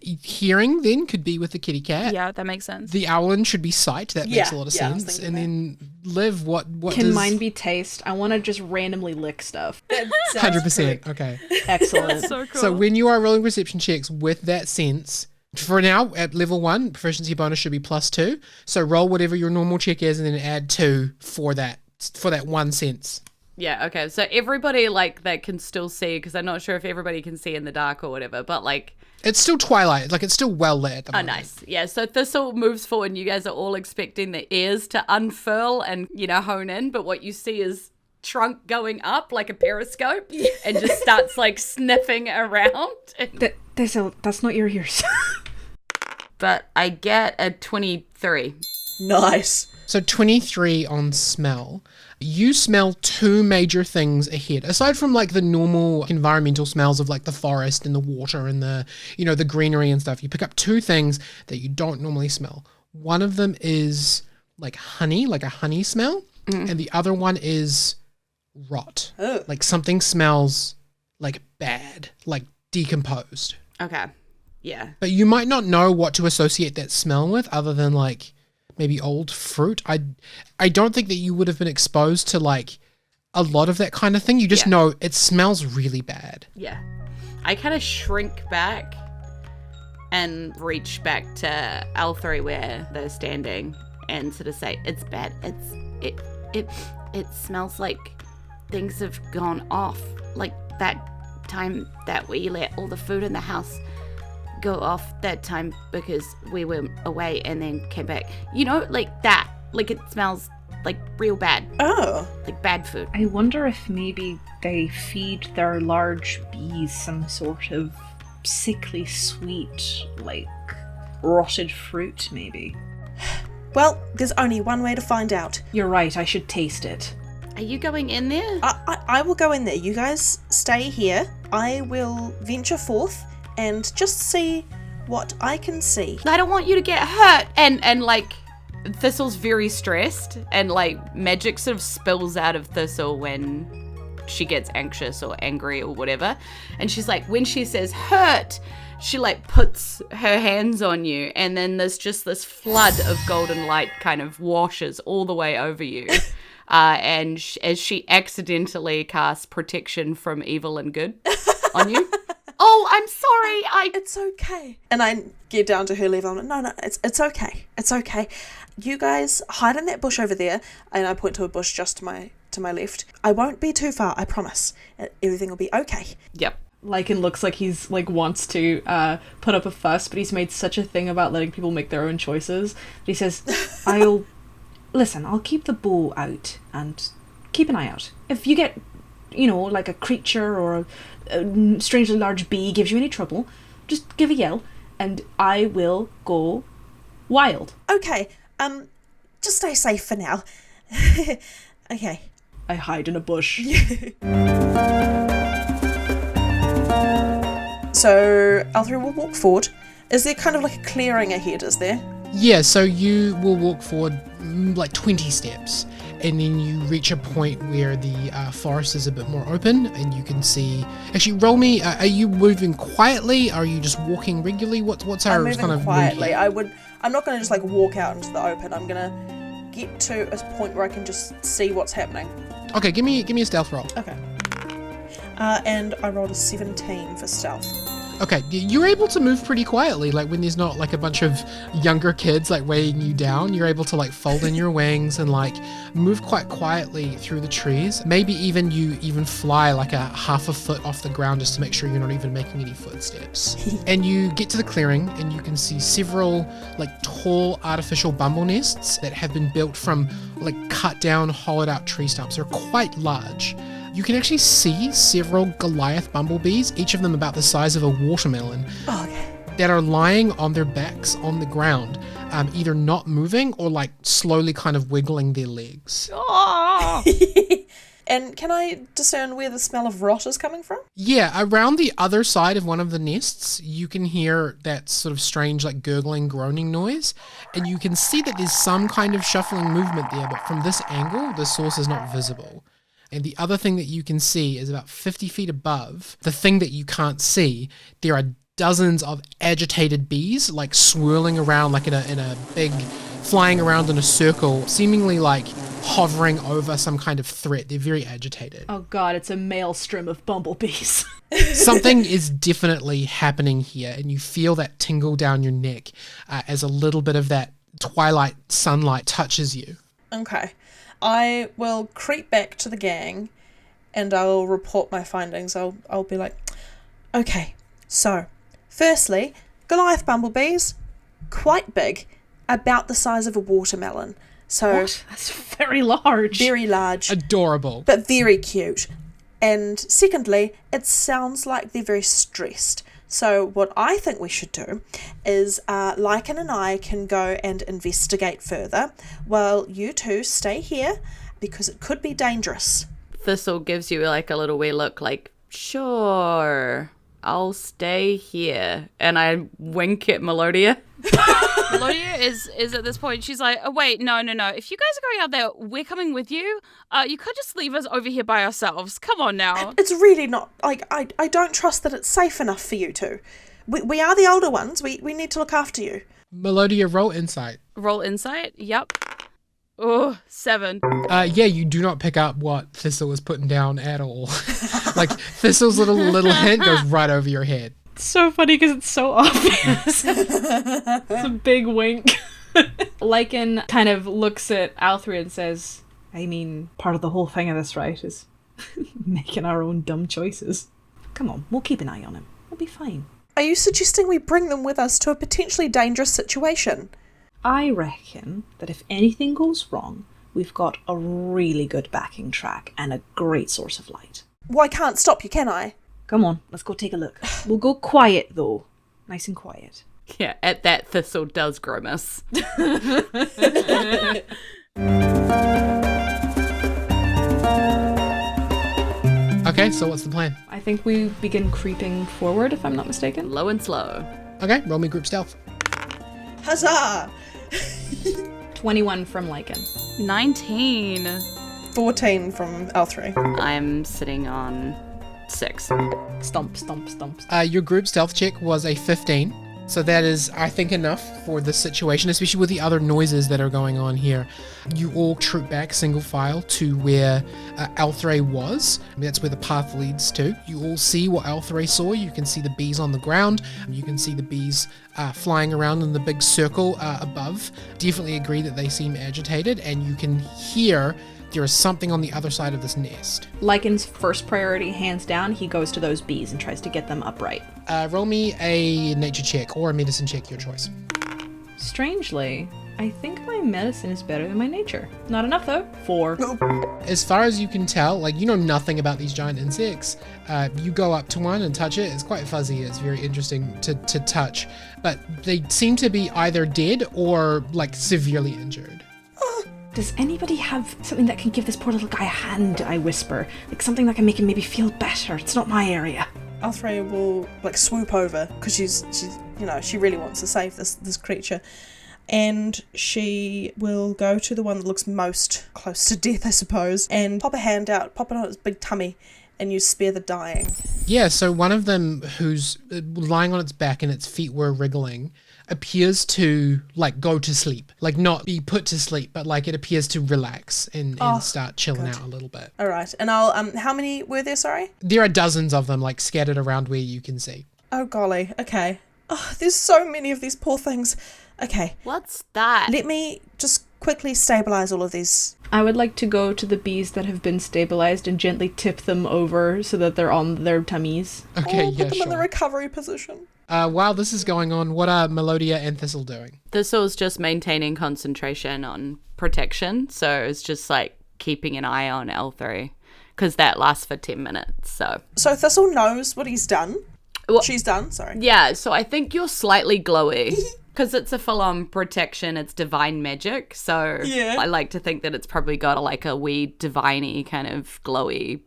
hearing then could be with the kitty cat. Yeah, that makes sense. The owlin should be sight. That makes a lot of I was sense. thinking And that. then Liv, what Can does... mine be taste? I want to just randomly lick stuff. That sounds 100%. correct. Okay. Excellent. So cool. So when you are rolling perception checks with that sense, for now at level 1, proficiency bonus should be +2. So roll whatever your normal check is and then add 2 for that one sense. Yeah, okay. So everybody, like, that can still see, because I'm not sure if everybody can see in the dark or whatever, but, like... It's still twilight. Like, it's still well lit at the Oh, moment. nice. Yeah, so Thistle moves forward, and you guys are all expecting the ears to unfurl and, hone in, but what you see is trunk going up like a periscope and just starts, like, sniffing around. That's not your ears. But I get a 23. Nice. So 23 on smell. You smell 2 major things ahead. Aside from like the normal environmental smells of like the forest and the water and the, the greenery and stuff, you pick up 2 things that you don't normally smell. One of them is like honey, like a honey smell. And the other one is rot. Oh. Like something smells like bad, like decomposed. Okay. Yeah. But you might not know what to associate that smell with other than like maybe old fruit. I don't think that you would have been exposed to like a lot of that kind of thing. You just know it smells really bad. Yeah. I kind of shrink back and reach back to Althrey where they're standing and sort of say, it's bad. It smells like things have gone off. Like that time that we let all the food in the house go off that time because we were away and then came back. Like that. Like it smells like real bad. Oh. Like bad food. I wonder if maybe they feed their large bees some sort of sickly sweet, like rotted fruit, maybe. Well, there's only one way to find out. You're right, I should taste it. Are you going in there? I will go in there. You guys stay here. I will venture forth and just see what I can see. I don't want you to get hurt. And like, Thistle's very stressed, and like magic sort of spills out of Thistle when she gets anxious or angry or whatever. And she's like, when she says hurt, she like puts her hands on you, and then there's just this flood of golden light kind of washes all the way over you. And as she accidentally casts protection from evil and good on you. Oh, I'm sorry. It's okay. And I get down to her level. I'm like, no, it's okay. It's okay. You guys hide in that bush over there. And I point to a bush just to my left. I won't be too far, I promise. Everything will be okay. Yep. Lichen looks like he's like wants to put up a fuss, but he's made such a thing about letting people make their own choices. He says, I'll keep the bow out and keep an eye out. If you get, like a creature or a strangely large bee gives you any trouble, just give a yell and I will go wild. Okay, just stay safe for now. Okay. I hide in a bush. So, Althrey will walk forward. Is there kind of like a clearing ahead, is there? Yeah, so you will walk forward like 20 steps, and then you reach a point where the forest is a bit more open, and you can see... Actually, roll me, are you moving quietly? Are you just walking regularly? What's our I'm moving kind of quietly. route? I'm not going to just like walk out into the open. I'm going to get to a point where I can just see what's happening. Okay, give me a stealth roll. Okay. And I rolled a 17 for stealth. Okay, you're able to move pretty quietly, like when there's not like a bunch of younger kids like weighing you down. You're able to like fold in your wings and like move quite quietly through the trees. Maybe you fly like a half a foot off the ground just to make sure you're not even making any footsteps. And you get to the clearing and you can see several like tall artificial bumble nests that have been built from like cut down, hollowed out tree stumps. They're quite large. You can actually see several Goliath bumblebees, each of them about the size of a watermelon, that are lying on their backs on the ground, either not moving or like slowly kind of wiggling their legs. Oh! And can I discern where the smell of rot is coming from? Yeah, around the other side of one of the nests, you can hear that sort of strange like gurgling, groaning noise, and you can see that there's some kind of shuffling movement there, but from this angle, the source is not visible. And the other thing that you can see is about 50 feet above, the thing that you can't see, there are dozens of agitated bees, like swirling around, like in a big, flying around in a circle, seemingly like hovering over some kind of threat. They're very agitated. Oh god, it's a maelstrom of bumblebees. Something is definitely happening here, and you feel that tingle down your neck as a little bit of that twilight sunlight touches you. Okay. I will creep back to the gang and I'll report my findings. I'll be like, okay, so, firstly, Goliath bumblebees, quite big, about the size of a watermelon. So What? That's very large. very large, Adorable. but very cute. And secondly, it sounds like they're very stressed. So what I think we should do is Lichen and I can go and investigate further while you two stay here because it could be dangerous. Thistle gives you like a little wee look like, sure, I'll stay here. And I wink at Melodia. Melodia is at this point, she's like, oh, wait, no. If you guys are going out there, we're coming with you. You could just leave us over here by ourselves. Come on now. It's really not, like, I don't trust that it's safe enough for you two. We are the older ones. We need to look after you. Melodia, roll insight. Roll insight. Yep. Oh, 7. Yeah, you do not pick up what Thistle is putting down at all. Like, Thistle's little hint goes right over your head. It's so funny because it's so obvious. It's a big wink. Lichen kind of looks at Althrey and says, I mean, part of the whole thing of this, right, is making our own dumb choices. Come on, we'll keep an eye on him. We'll be fine. Are you suggesting we bring them with us to a potentially dangerous situation? I reckon that if anything goes wrong, we've got a really good backing track and a great source of light. Well, I can't stop you, can I? Come on, let's go take a look. We'll go quiet, though. Nice and quiet. Yeah, at that Thistle does grimace. Okay, so what's the plan? I think we begin creeping forward, if I'm not mistaken. Low and slow. Okay, roll me group stealth. Huzzah! 21 from Lichen. 19. 14 from Althrey. I'm sitting on 6. Stomp, stomp, stomp. Your group stealth check was a 15. So that is, I think, enough for this situation, especially with the other noises that are going on here. You all troop back single file to where Althrey was. That's where the path leads to. You all see what Althrey saw. You can see the bees on the ground. You can see the bees flying around in the big circle above. Definitely agree that they seem agitated, and you can hear there is something on the other side of this nest. Lichen's first priority, hands down, he goes to those bees and tries to get them upright. Roll me a nature check or a medicine check, your choice. Strangely, I think my medicine is better than my nature. Not enough, though. 4. As far as you can tell, like, you know nothing about these giant insects. You go up to one and touch it. It's quite fuzzy. It's very interesting to touch. But they seem to be either dead or, like, severely injured. Does anybody have something that can give this poor little guy a hand, I whisper? Like something that can make him maybe feel better. It's not my area. Althrey will, like, swoop over, because she's she really wants to save this creature. And she will go to the one that looks most close to death, I suppose, and pop a hand out, pop it on its big tummy, and you spare the dying. Yeah, so one of them who's lying on its back and its feet were wriggling appears to, like, go to sleep. Like, not be put to sleep, but, like, it appears to relax and start chilling out a little bit. All right, and I'll, how many were there, sorry? There are dozens of them, like, scattered around where you can see. Oh, golly, okay. Oh, there's so many of these poor things. Okay. What's that? Let me just quickly stabilize all of these. I would like to go to the bees that have been stabilized and gently tip them over so that they're on their tummies. Okay, Put yeah, them in the sure. recovery position. While this is going on, what are Melodia and Thistle doing? Thistle's just maintaining concentration on protection, so it's just like keeping an eye on Althrey, because that lasts for 10 minutes. So Thistle knows what he's done. Well, She's done, sorry. yeah, so I think you're slightly glowy. Because it's a full-on protection, it's divine magic, so Yeah. I like to think that it's probably got a wee divine-y kind of glowy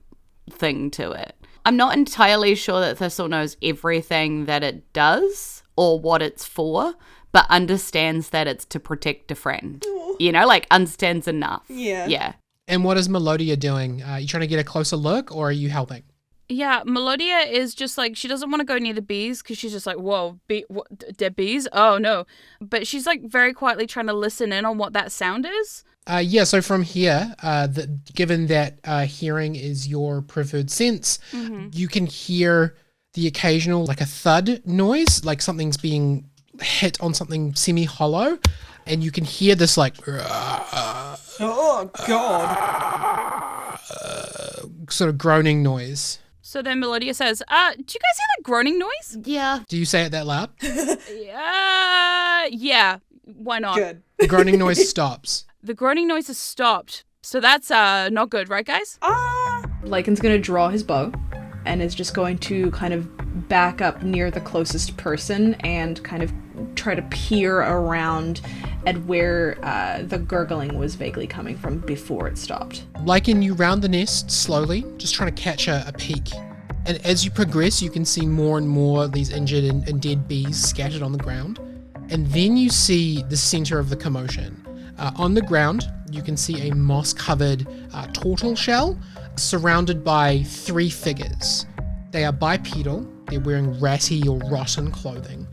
thing to it. I'm not entirely sure that Thistle knows everything that it does or what it's for, but understands that it's to protect a friend. You know, like, understands enough. Yeah. Yeah. And what is Melodia doing? Are you trying to get a closer look, or are you helping? Yeah, Melodia is just like, she doesn't want to go near the bees because she's just like, whoa, dead bees? Oh, no. But she's like very quietly trying to listen in on what that sound is. So from here, given that hearing is your preferred sense, you can hear the occasional, like a thud noise, like something's being hit on something semi-hollow, and you can hear this like... Oh, God. sort of groaning noise. So then Melodia says, do you guys hear that groaning noise? Yeah. Do you say it that loud? Yeah. Why not? Good. The groaning noise stops. The groaning noise has stopped. So that's not good, right, guys? Lycan's gonna draw his bow and is just going to kind of back up near the closest person and kind of try to peer around at where the gurgling was vaguely coming from before it stopped. Lichen, you round the nest slowly, just trying to catch a peek. And as you progress, you can see more and more of these injured and dead bees scattered on the ground. And then you see the center of the commotion. On the ground, you can see a moss-covered Tortle shell surrounded by 3 figures. They are bipedal, they're wearing ratty or rotten clothing.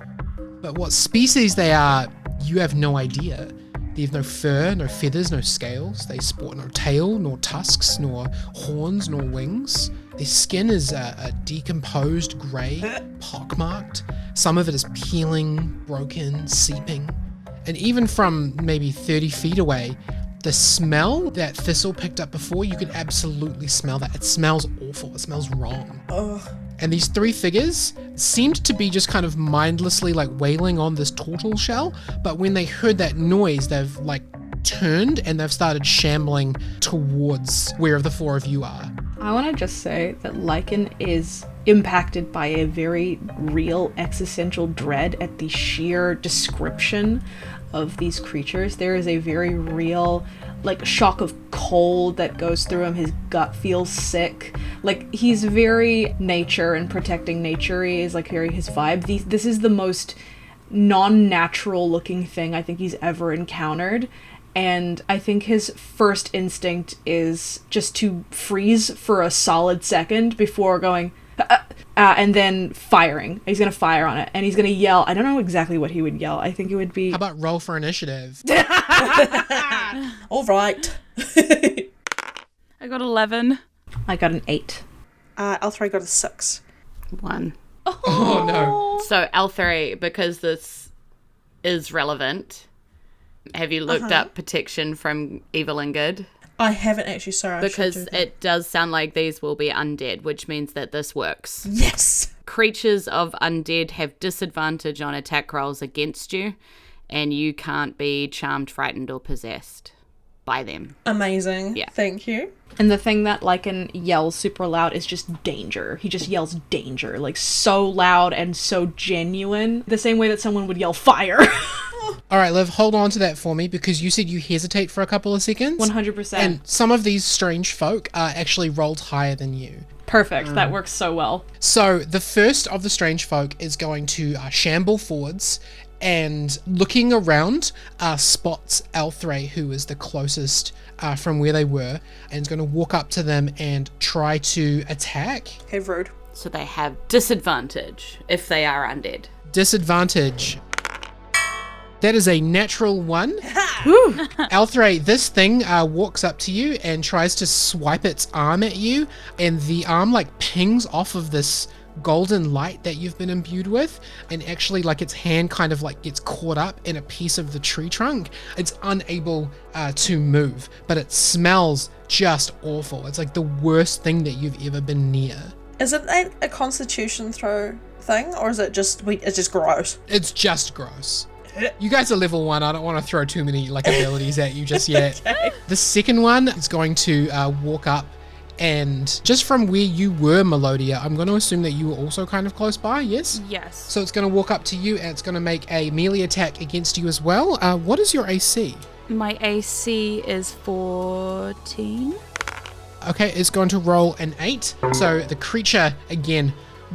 But what species they are, you have no idea. They have no fur, no feathers, no scales. They sport no tail, nor tusks, nor horns, nor wings. Their skin is a decomposed grey, pockmarked. Some of it is peeling, broken, seeping. And even from maybe 30 feet away, the smell that Thistle picked up before, you could absolutely smell that. It smells awful. It smells wrong. Ugh. And these 3 figures seemed to be just kind of mindlessly like wailing on this Tortle shell. But when they heard that noise, they've like turned and they've started shambling towards where the 4 of you are. I want to just say that Lycan is impacted by a very real existential dread at the sheer description of these creatures. There is a very real like shock of cold that goes through him. His gut feels sick. Like he's very nature and protecting nature is like very his vibe. This is the most non-natural looking thing I think he's ever encountered. And I think his first instinct is just to freeze for a solid second before going, and then firing. He's going to fire on it. And he's going to yell. I don't know exactly what he would yell. I think it would be... How about roll for initiative? All right. I got 11. I got an 8. Althrey got a 6. 1. Oh, no. So Althrey, because this is relevant, have you looked up protection from evil and good? I haven't actually, sorry. Because it does sound like these will be undead, which means that this works. Yes! Creatures of undead have disadvantage on attack rolls against you, and you can't be charmed, frightened, or possessed by them. Amazing. Yeah. Thank you. And the thing that Lycan yells super loud is just danger. He just yells danger, like so loud and so genuine. The same way that someone would yell fire. All right, Liv, hold on to that for me because you said you hesitate for a couple of seconds. 100%. And some of these strange folk are actually rolled higher than you. Perfect. That works so well. So the first of the strange folk is going to shamble forwards and looking around spots Althrey, who is the closest from where they were, and is going to walk up to them and try to attack. Okay, rude. So they have disadvantage if they are undead. Disadvantage. That is a natural 1. Althrey, this thing walks up to you and tries to swipe its arm at you, and the arm like pings off of this golden light that you've been imbued with, and actually like its hand kind of like gets caught up in a piece of the tree trunk. It's unable to move, but it smells just awful. It's like the worst thing that you've ever been near. Is it a constitution throw thing, or is it just, it's just gross? It's just gross. You guys are level 1. I don't want to throw too many like abilities at you just yet. Okay. The second one is going to walk up, and just from where you were, Melodia, I'm going to assume that you were also kind of close by, yes? Yes. So it's going to walk up to you, and it's going to make a melee attack against you as well. What is your AC? My AC is 14. Okay, it's going to roll an 8. So the creature, again,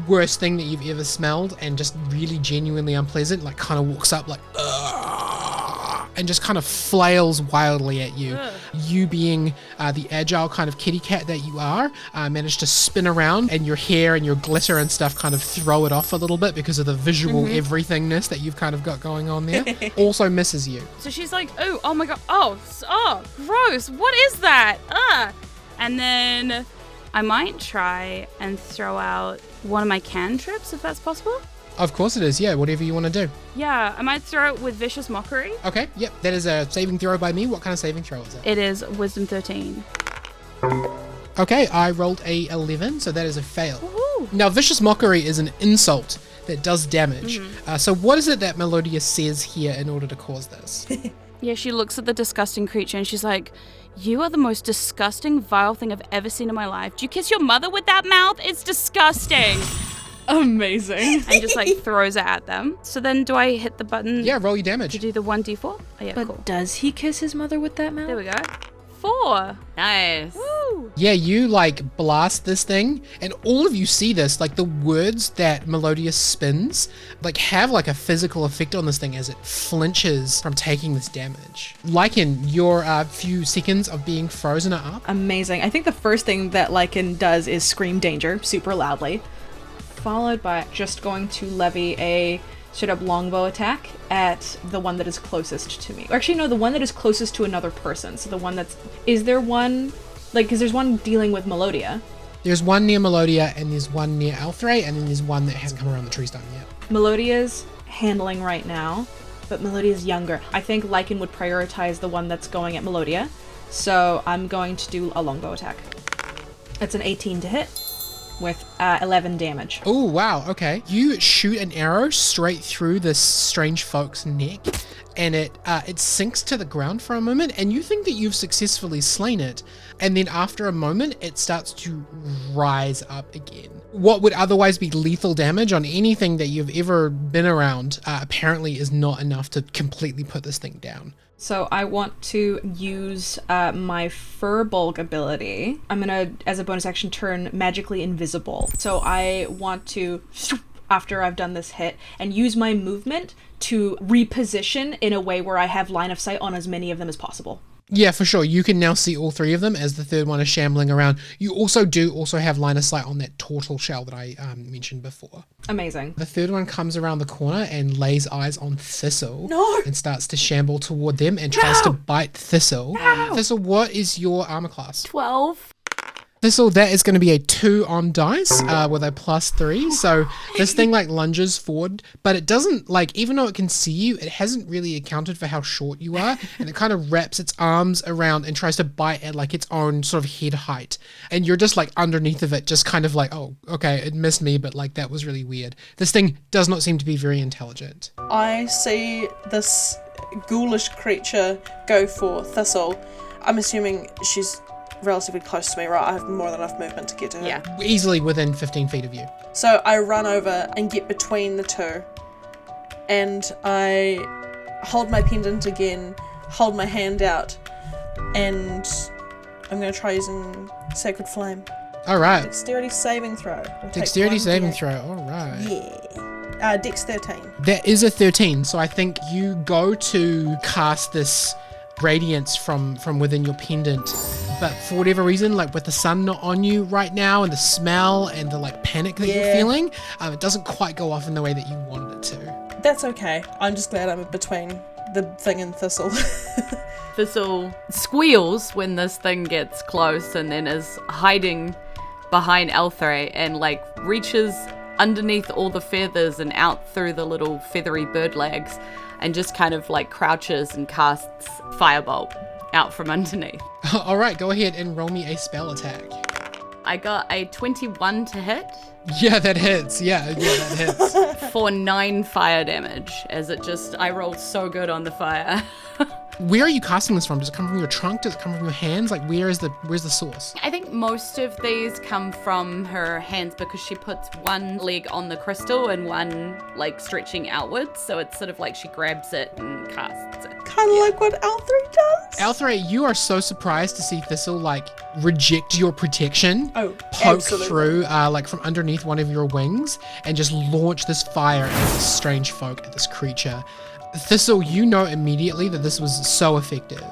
worst thing that you've ever smelled and just really genuinely unpleasant, like kind of walks up like, ugh, and just kind of flails wildly at you. You being the agile kind of kitty cat that you are, manage to spin around, and your hair and your glitter and stuff kind of throw it off a little bit because of the visual everythingness that you've kind of got going on there. Also misses you. So she's like, oh my god, oh, gross, what is that? And then I might try and throw out one of my cantrips, if that's possible. Of course it is, yeah, whatever you want to do. Yeah, I might throw it with Vicious Mockery. Okay, yep, that is a saving throw by me. What kind of saving throw is it? It is Wisdom 13. Okay, I rolled a 11, so that is a fail. Woohoo! Now, Vicious Mockery is an insult that does damage. So what is it that Melodia says here in order to cause this? Yeah, she looks at the disgusting creature and she's like, you are the most disgusting, vile thing I've ever seen in my life. Do you kiss your mother with that mouth? It's disgusting. Amazing. And just like throws it at them. So then do I hit the button? Yeah, roll your damage. To do the 1d4? Oh yeah, But cool. does he kiss his mother with that mouth? There we go. 4. Nice. Woo! Yeah, you like blast this thing, and all of you see this, like the words that Melodia spins, like have like a physical effect on this thing as it flinches from taking this damage. Lichen, your few seconds of being frozen are up. Amazing. I think the first thing that Lichen does is scream danger super loudly, followed by just going to levy a straight up longbow attack at the one that is closest to me. Or actually, no, the one that is closest to another person. So the one that's... Is there one... Like, because there's one dealing with Melodia. There's one near Melodia, and there's one near Althrey, and then there's one that hasn't come around the tree stump yet. Melodia's handling right now, but Melodia's younger. I think Lichen would prioritize the one that's going at Melodia. So I'm going to do a longbow attack. That's an 18 to hit with 11 damage. Oh, wow, okay. You shoot an arrow straight through this strange folk's neck, and it sinks to the ground for a moment, and you think that you've successfully slain it, and then after a moment, it starts to rise up again. What would otherwise be lethal damage on anything that you've ever been around, apparently is not enough to completely put this thing down. So I want to use my Furbolg ability. I'm gonna, as a bonus action, turn magically invisible. So I want to, after I've done this hit, and use my movement to reposition in a way where I have line of sight on as many of them as possible. Yeah, for sure. You can now see all three of them as the third one is shambling around. You also have line of sight on that Tortle shell that I mentioned before. Amazing. The third one comes around the corner and lays eyes on Thistle. No! And starts to shamble toward them and tries to bite Thistle. No! Thistle, what is your armor class? 12. Thistle, that is going to be a 2 on dice with a +3. So this thing like lunges forward, but it doesn't, like, even though it can see you, it hasn't really accounted for how short you are. And it kind of wraps its arms around and tries to bite at like its own sort of head height. And you're just like underneath of it, just kind of like, oh, okay, it missed me, but like that was really weird. This thing does not seem to be very intelligent. I see this ghoulish creature go for Thistle. I'm assuming she's relatively close to me, right? I have more than enough movement to get to her. Yeah. Easily within 15 feet of you. So I run over and get between the two, and I hold my pendant again, hold my hand out, and I'm going to try using Sacred Flame. All right. Dexterity saving throw. We'll take Dexterity 1d8. saving throw. All right. Yeah. Dex 13. That is a 13. So I think you go to cast this radiance from within your pendant, but for whatever reason, like with the sun not on you right now and the smell and the like panic that you're feeling, it doesn't quite go off in the way that you wanted it to. That's okay. I'm just glad I'm between the thing and Thistle. Thistle squeals when this thing gets close and then is hiding behind Althrey and like reaches underneath all the feathers and out through the little feathery bird legs and just kind of like crouches and casts Firebolt out from underneath. All right, go ahead and roll me a spell attack. I got a 21 to hit. Yeah, that hits. Yeah, that hits. For 9 fire damage, as I rolled so good on the fire. Where are you casting this from? Does it come from your trunk? Does it come from your hands? Like, where's the source? I think most of these come from her hands because she puts one leg on the crystal and one like stretching outwards. So it's sort of like she grabs it and casts it. Kind of like what Althrey does. Althrey, you are so surprised to see Thistle like reject your protection, Oh, poke absolutely. through like from underneath one of your wings and just launch this fire at this strange folk, at this creature. Thistle, you know immediately that this was so effective.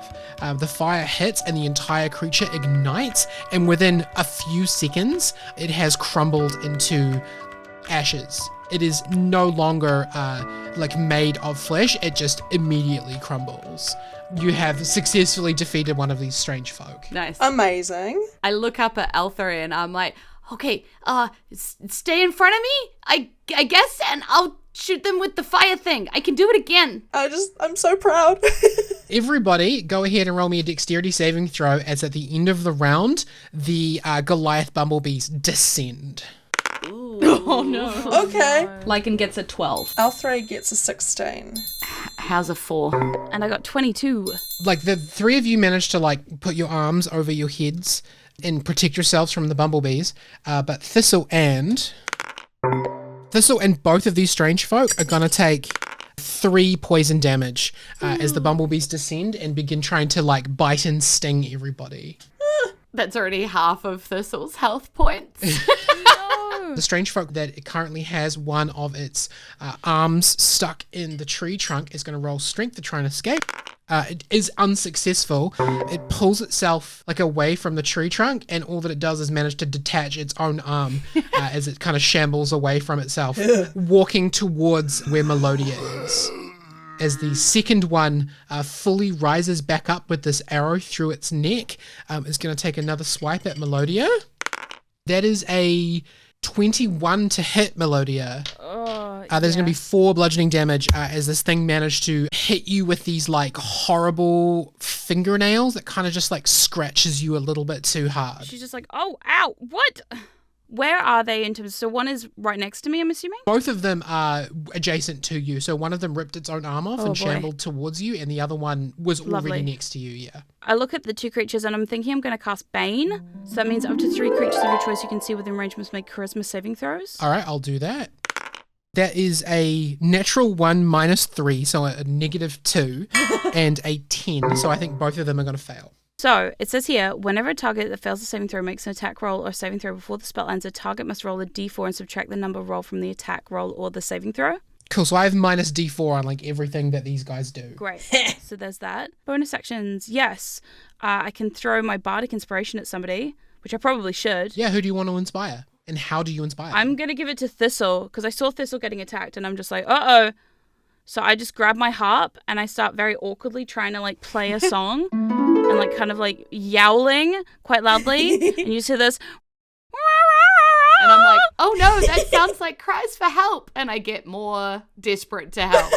The fire hits and the entire creature ignites, and within a few seconds, it has crumbled into ashes. It is no longer made of flesh, it just immediately crumbles. You have successfully defeated one of these strange folk. Nice. Amazing. I look up at Althrey and I'm like, okay, stay in front of me, I guess, and I'll shoot them with the fire thing. I can do it again. I'm so proud. Everybody, go ahead and roll me a dexterity saving throw as at the end of the round, the Goliath bumblebees descend. Ooh. Oh no. Okay. Lichen gets a 12. Althrey gets a 16. How's a 4? And I got 22. Like, the three of you managed to, put your arms over your heads and protect yourselves from the bumblebees, but Thistle and both of these strange folk are going to take 3 poison damage as the bumblebees descend and begin trying to, bite and sting everybody. That's already half of Thistle's health points. The strange folk that currently has one of its arms stuck in the tree trunk is going to roll strength to try and escape. It is unsuccessful. It pulls itself away from the tree trunk, and all that it does is manage to detach its own arm as it kind of shambles away from itself, walking towards where Melodia is. As the second one fully rises back up with this arrow through its neck, is going to take another swipe at Melodia. That is a 21 to hit Melodia. There's going to be 4 bludgeoning damage as this thing managed to hit you with these horrible fingernails that kind of just scratches you a little bit too hard. She's just like, oh, ow, what? Where are they in terms? So one is right next to me, I'm assuming? Both of them are adjacent to you. So one of them ripped its own arm off and shambled towards you, and the other one was already next to you, yeah. I look at the 2 creatures and I'm thinking I'm going to cast Bane. So that means up to 3 creatures of your choice you can see within range must make charisma saving throws. All right, I'll do that. That is a natural 1 minus 3, so a -2, and a 10. So I think both of them are going to fail. So it says here, whenever a target that fails a saving throw makes an attack roll or saving throw before the spell ends, a target must roll a d4 and subtract the number rolled from the attack roll or the saving throw. Cool, so I have minus d4 on everything that these guys do. Great. So there's that. Bonus actions, yes. I can throw my bardic inspiration at somebody, which I probably should. Yeah, who do you want to inspire? And how do you inspire? I'm going to give it to Thistle, because I saw Thistle getting attacked, and I'm just like, uh-oh. So I just grab my harp, and I start very awkwardly trying to, play a song, and, kind of, yowling quite loudly, and you just hear this, And I'm like, oh no, that sounds like cries for help. And I get more desperate to help.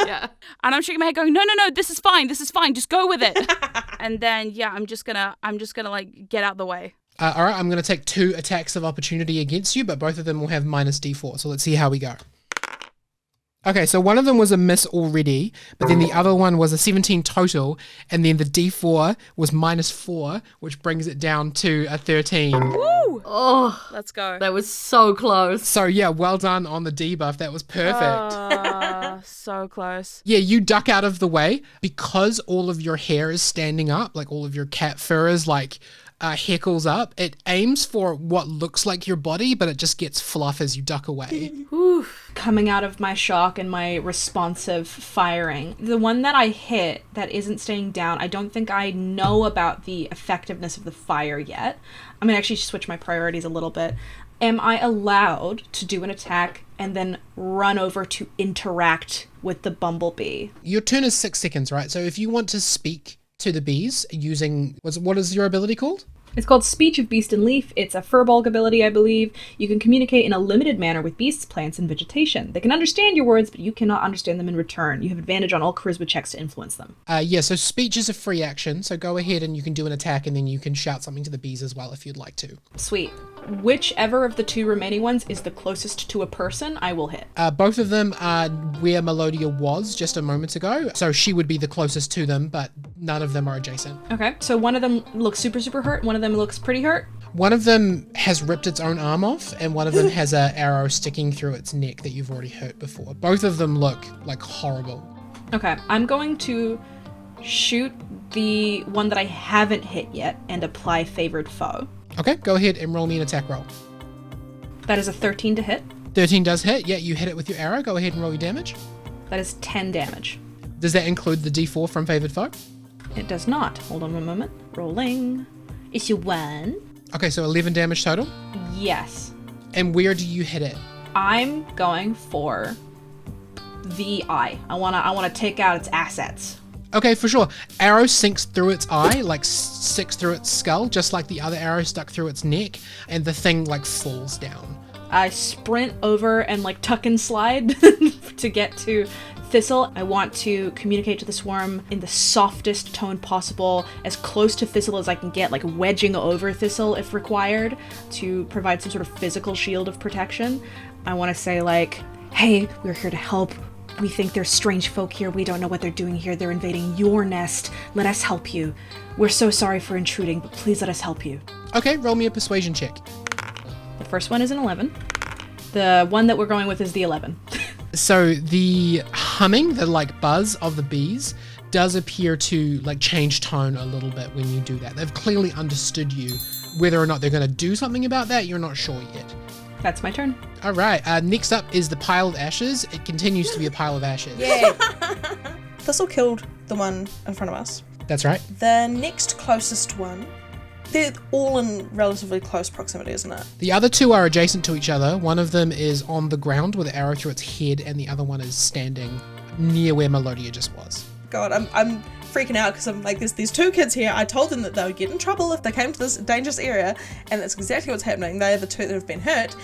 Yeah. And I'm shaking my head going, no, this is fine, just go with it. And then, yeah, I'm just gonna get out the way. All right, I'm going to take 2 attacks of opportunity against you, but both of them will have minus d4. So let's see how we go. Okay, so one of them was a miss already, but then the other one was a 17 total, and then the d4 was -4, which brings it down to a 13. Woo! Oh, Let's go. that was so close. So yeah, well done on the debuff. That was perfect. So close. Yeah, you duck out of the way because all of your hair is standing up, all of your cat fur is heckles up. It aims for what looks like your body, but it just gets fluff as you duck away. Coming out of my shock and my responsive firing, the one that I hit that isn't staying down, I don't think I know about the effectiveness of the fire yet. I'm going to actually switch my priorities a little bit. Am I allowed to do an attack and then run over to interact with the bumblebee? Your turn is 6 seconds, right? So if you want to speak to the bees using, what is your ability called? It's called Speech of Beast and Leaf. It's a Furbolg ability, I believe. You can communicate in a limited manner with beasts, plants, and vegetation. They can understand your words, but you cannot understand them in return. You have advantage on all charisma checks to influence them. Yeah, so speech is a free action, so go ahead and you can do an attack, and then you can shout something to the bees as well if you'd like to. Sweet. Whichever of the 2 remaining ones is the closest to a person, I will hit. Both of them are where Melodia was just a moment ago, so she would be the closest to them, but none of them are adjacent. Okay, so one of them looks super, super hurt. One of them looks pretty hurt. One of them has ripped its own arm off, and one of them has an arrow sticking through its neck that you've already hurt before. Both of them look horrible. Okay, I'm going to shoot the one that I haven't hit yet and apply Favored Foe. Okay, go ahead and roll me an attack roll. That is a 13 to hit. 13 does hit. Yeah, you hit it with your arrow. Go ahead and roll your damage. That is 10 damage. Does that include the D4 from Favoured Foe? It does not. Hold on one moment. Rolling. Issue 1. Okay, so 11 damage total. Yes. And where do you hit it? I'm going for the eye. I wanna take out its assets. Okay, for sure. Arrow sinks through its eye, like sticks through its skull, just like the other arrow stuck through its neck, and the thing like falls down. I sprint over and like tuck and slide to get to Thistle. I want to communicate to the swarm in the softest tone possible, as close to Thistle as I can get, like wedging over Thistle if required, to provide some sort of physical shield of protection. I want to say like, hey, we're here to help. We think there's strange folk here. We don't know what they're doing here. They're invading your nest. Let us help you. We're so sorry for intruding, but please let us help you. Okay, roll me a persuasion check. The first one is an 11. The one that we're going with is the 11. So the humming, the like buzz of the bees does appear to like change tone a little bit when you do that. They've clearly understood you. Whether or not they're going to do something about that, you're not sure yet. That's my turn. All right, next up is the pile of ashes. It continues to be a pile of ashes. Yeah. Thistle killed the one in front of us. That's right. The next closest one, they're all in relatively close proximity, isn't it? The other two are adjacent to each other. One of them is on the ground with an arrow through its head, and the other one is standing near where Melodia just was. God, I'm freaking out because I'm like, there's these two kids here. I told them that they would get in trouble if they came to this dangerous area, and that's exactly what's happening. They are the two that have been hurt.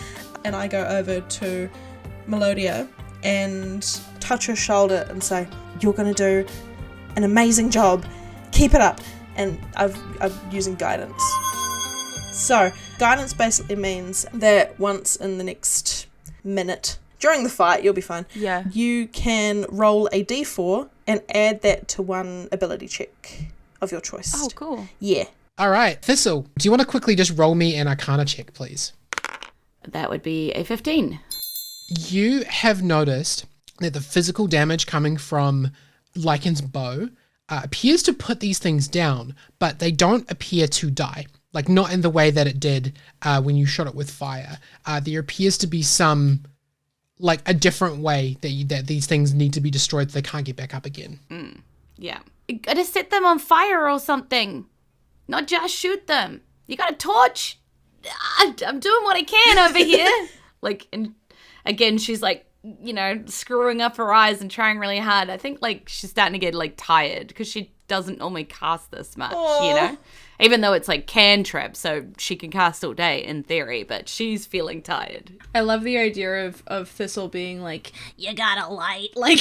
And I go over to Melodia and touch her shoulder and say, you're going to do an amazing job. Keep it up. And I'm using guidance. So, guidance basically means that once in the next minute, during the fight, you'll be fine. Yeah. You can roll a d4 and add that to one ability check of your choice. Oh, cool. Yeah. All right, Thistle, do you want to quickly just roll me an Arcana check, please? That would be a 15. You have noticed that the physical damage coming from Lichen's bow appears to put these things down, but they don't appear to die. Like, not in the way that it did when you shot it with fire. There appears to be some, like, a different way that these things need to be destroyed so they can't get back up again. Yeah. You gotta set them on fire or something. Not just shoot them. You got a torch. I'm doing what I can over here. Like, and again, she's like, you know, screwing up her eyes and trying really hard. I think, like, she's starting to get, like, tired because she doesn't normally cast this much, you know? Even though it's, like, cantrip, so she can cast all day in theory, but she's feeling tired. I love the idea of Thistle being like, you got a light, like...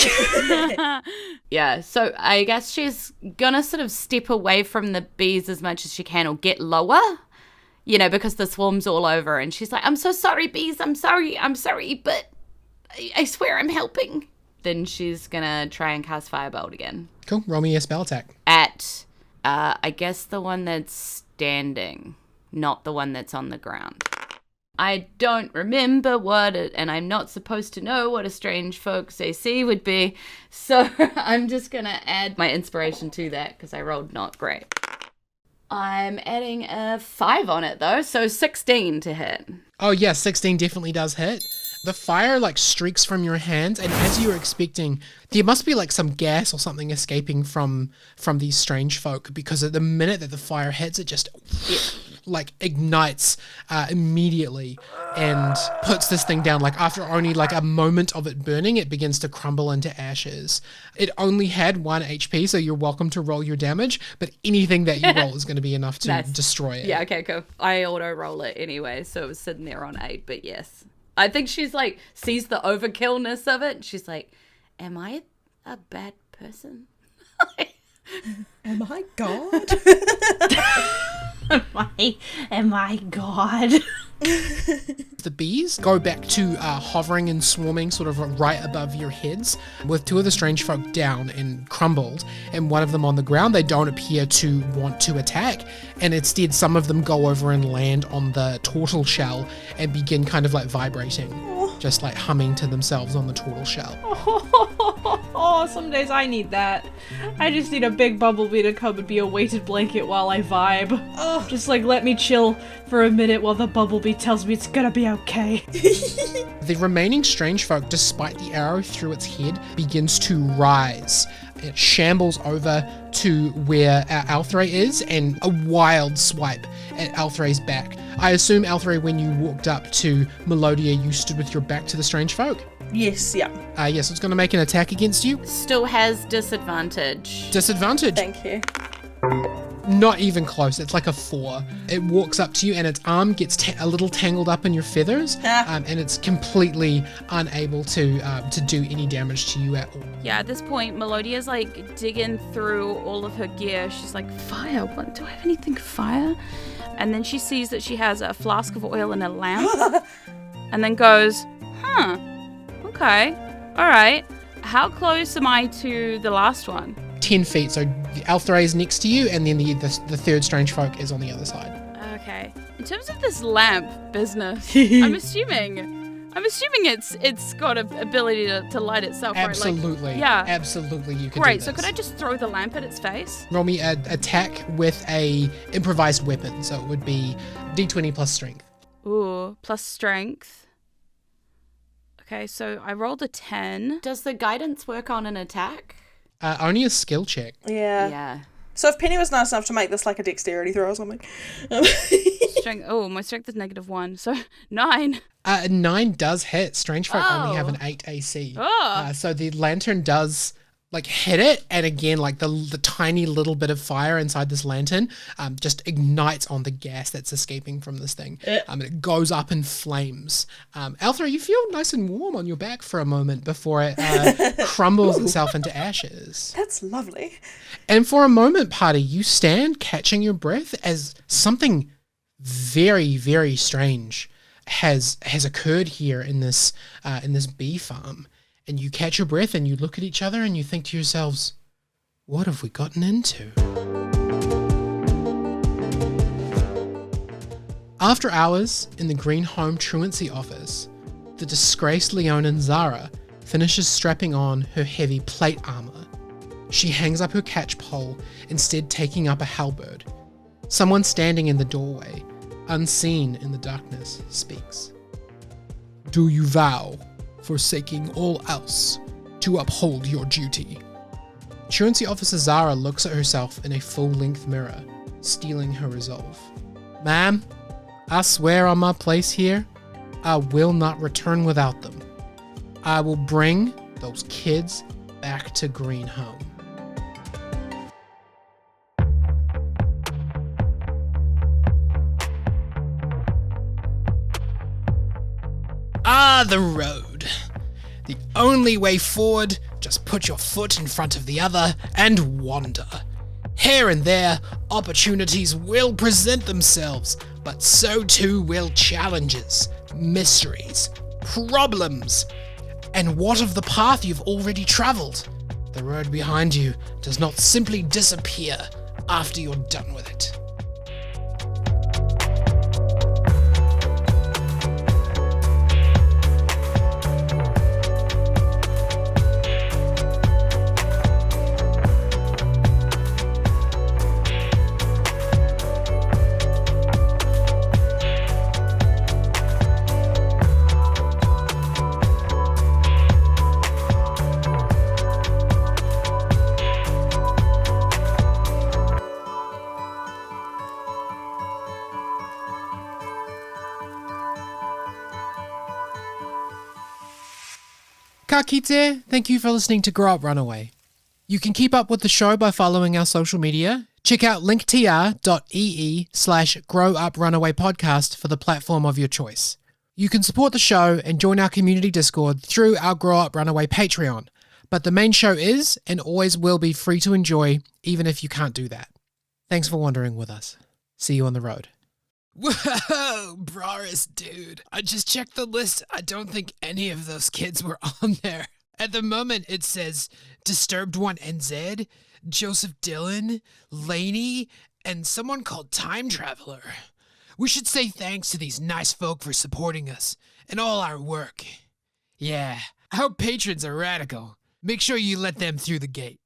Yeah, so I guess she's gonna sort of step away from the bees as much as she can or get lower, you know, because the swarm's all over, and she's like, I'm so sorry, bees, I'm sorry, but I swear I'm helping. Then she's gonna try and cast Firebolt again. Cool, roll me a spell attack. At, I guess the one that's standing, not the one that's on the ground. I don't remember and I'm not supposed to know what a strange folk's AC would be, so I'm just gonna add my inspiration to that because I rolled not great. I'm adding a 5 on it though, so 16 to hit. Oh yeah, 16 definitely does hit. The fire like streaks from your hands, and as you were expecting, there must be like some gas or something escaping from these strange folk, because at the minute that the fire hits, it just like ignites immediately and puts this thing down. Like after only like a moment of it burning, it begins to crumble into ashes. It only had 1 HP, so you're welcome to roll your damage, but anything that you roll is going to be enough to destroy it. Yeah, okay, cool. I auto roll it anyway, so it was sitting there on 8, but yes. I think she's like, sees the overkillness of it, and she's like, am I a bad person? Am I God? Am I God? The bees go back to hovering and swarming sort of right above your heads, with 2 of the strange folk down and crumbled, and 1 of them on the ground. They don't appear to want to attack, and instead some of them go over and land on the Tortle shell and begin kind of like vibrating, just like humming to themselves on the Tortle shell. Oh, some days I need that. I just need a big bumblebee to come and be a weighted blanket while I vibe. Oh. Just like let me chill for a minute while the bumblebee tells me it's gonna be okay. The remaining strange folk, despite the arrow through its head, begins to rise It shambles over to where Althrey is and a wild swipe at Althrey's back. I assume, Althrey, when you walked up to Melodia, you stood with your back to the strange folk? Yes, yeah. Yes, it's going to make an attack against you. Still has disadvantage. Disadvantage. Thank you. Not even close. It's like a 4. It walks up to you and its arm gets a little tangled up in your feathers, and it's completely unable to do any damage to you at all. Yeah, at this point, Melodia's like digging through all of her gear. She's like, fire? What? Do I have anything fire? And then she sees that she has a flask of oil and a lamp, and then goes, okay, all right. How close am I to the last one? 10 feet, so Althrey is next to you, and then the third strange folk is on the other side. Okay. In terms of this lamp business, I'm assuming it's got an ability to light itself. Absolutely. Right? Like, yeah. Absolutely, you can do Great. this. So could I just throw the lamp at its face? Roll me an attack with a improvised weapon, so it would be d20 plus strength. Ooh, plus strength. Okay, so I rolled a 10. Does the guidance work on an attack? Only a skill check. Yeah. So if Penny was nice enough to make this like a dexterity throw or something. Strength. Oh, my strength is -1, so 9. 9 does hit. Strange folk only have an 8 AC. Oh. So the lantern does like hit it, and again, like the tiny little bit of fire inside this lantern just ignites on the gas that's escaping from this thing. And it goes up in flames. Althrey, you feel nice and warm on your back for a moment before it crumbles itself into ashes. That's lovely. And for a moment, party, you stand catching your breath as something very, very strange has occurred here in this bee farm. And you catch your breath and you look at each other and you think to yourselves, what have we gotten into? After hours in the Greenhome truancy office, the disgraced Leonin Zara finishes strapping on her heavy plate armor. She hangs up her catch pole, instead taking up a halberd. Someone standing in the doorway, unseen in the darkness, speaks. Do you vow, forsaking all else, to uphold your duty? Truancy Officer Zara looks at herself in a full-length mirror, steeling her resolve. Ma'am, I swear on my place here, I will not return without them. I will bring those kids back to Greenhome. The road. The only way forward, just put your foot in front of the other and wander. Here and there, opportunities will present themselves, but so too will challenges, mysteries, problems. And what of the path you've already traveled? The road behind you does not simply disappear after you're done with it. Ka kite, thank you for listening to Grow Up Runaway. You can keep up with the show by following our social media. Check out linktr.ee/growuprunawaypodcast for the platform of your choice. You can support the show and join our community Discord through our Grow Up Runaway Patreon, but the main show is and always will be free to enjoy, even if you can't do that. Thanks for wandering with us. See you on the road. Whoa, Boris, dude. I just checked the list. I don't think any of those kids were on there. At the moment, it says Disturbed One NZ, Joseph Dillon, Laney, and someone called Time Traveler. We should say thanks to these nice folk for supporting us and all our work. Yeah, our patrons are radical. Make sure you let them through the gate.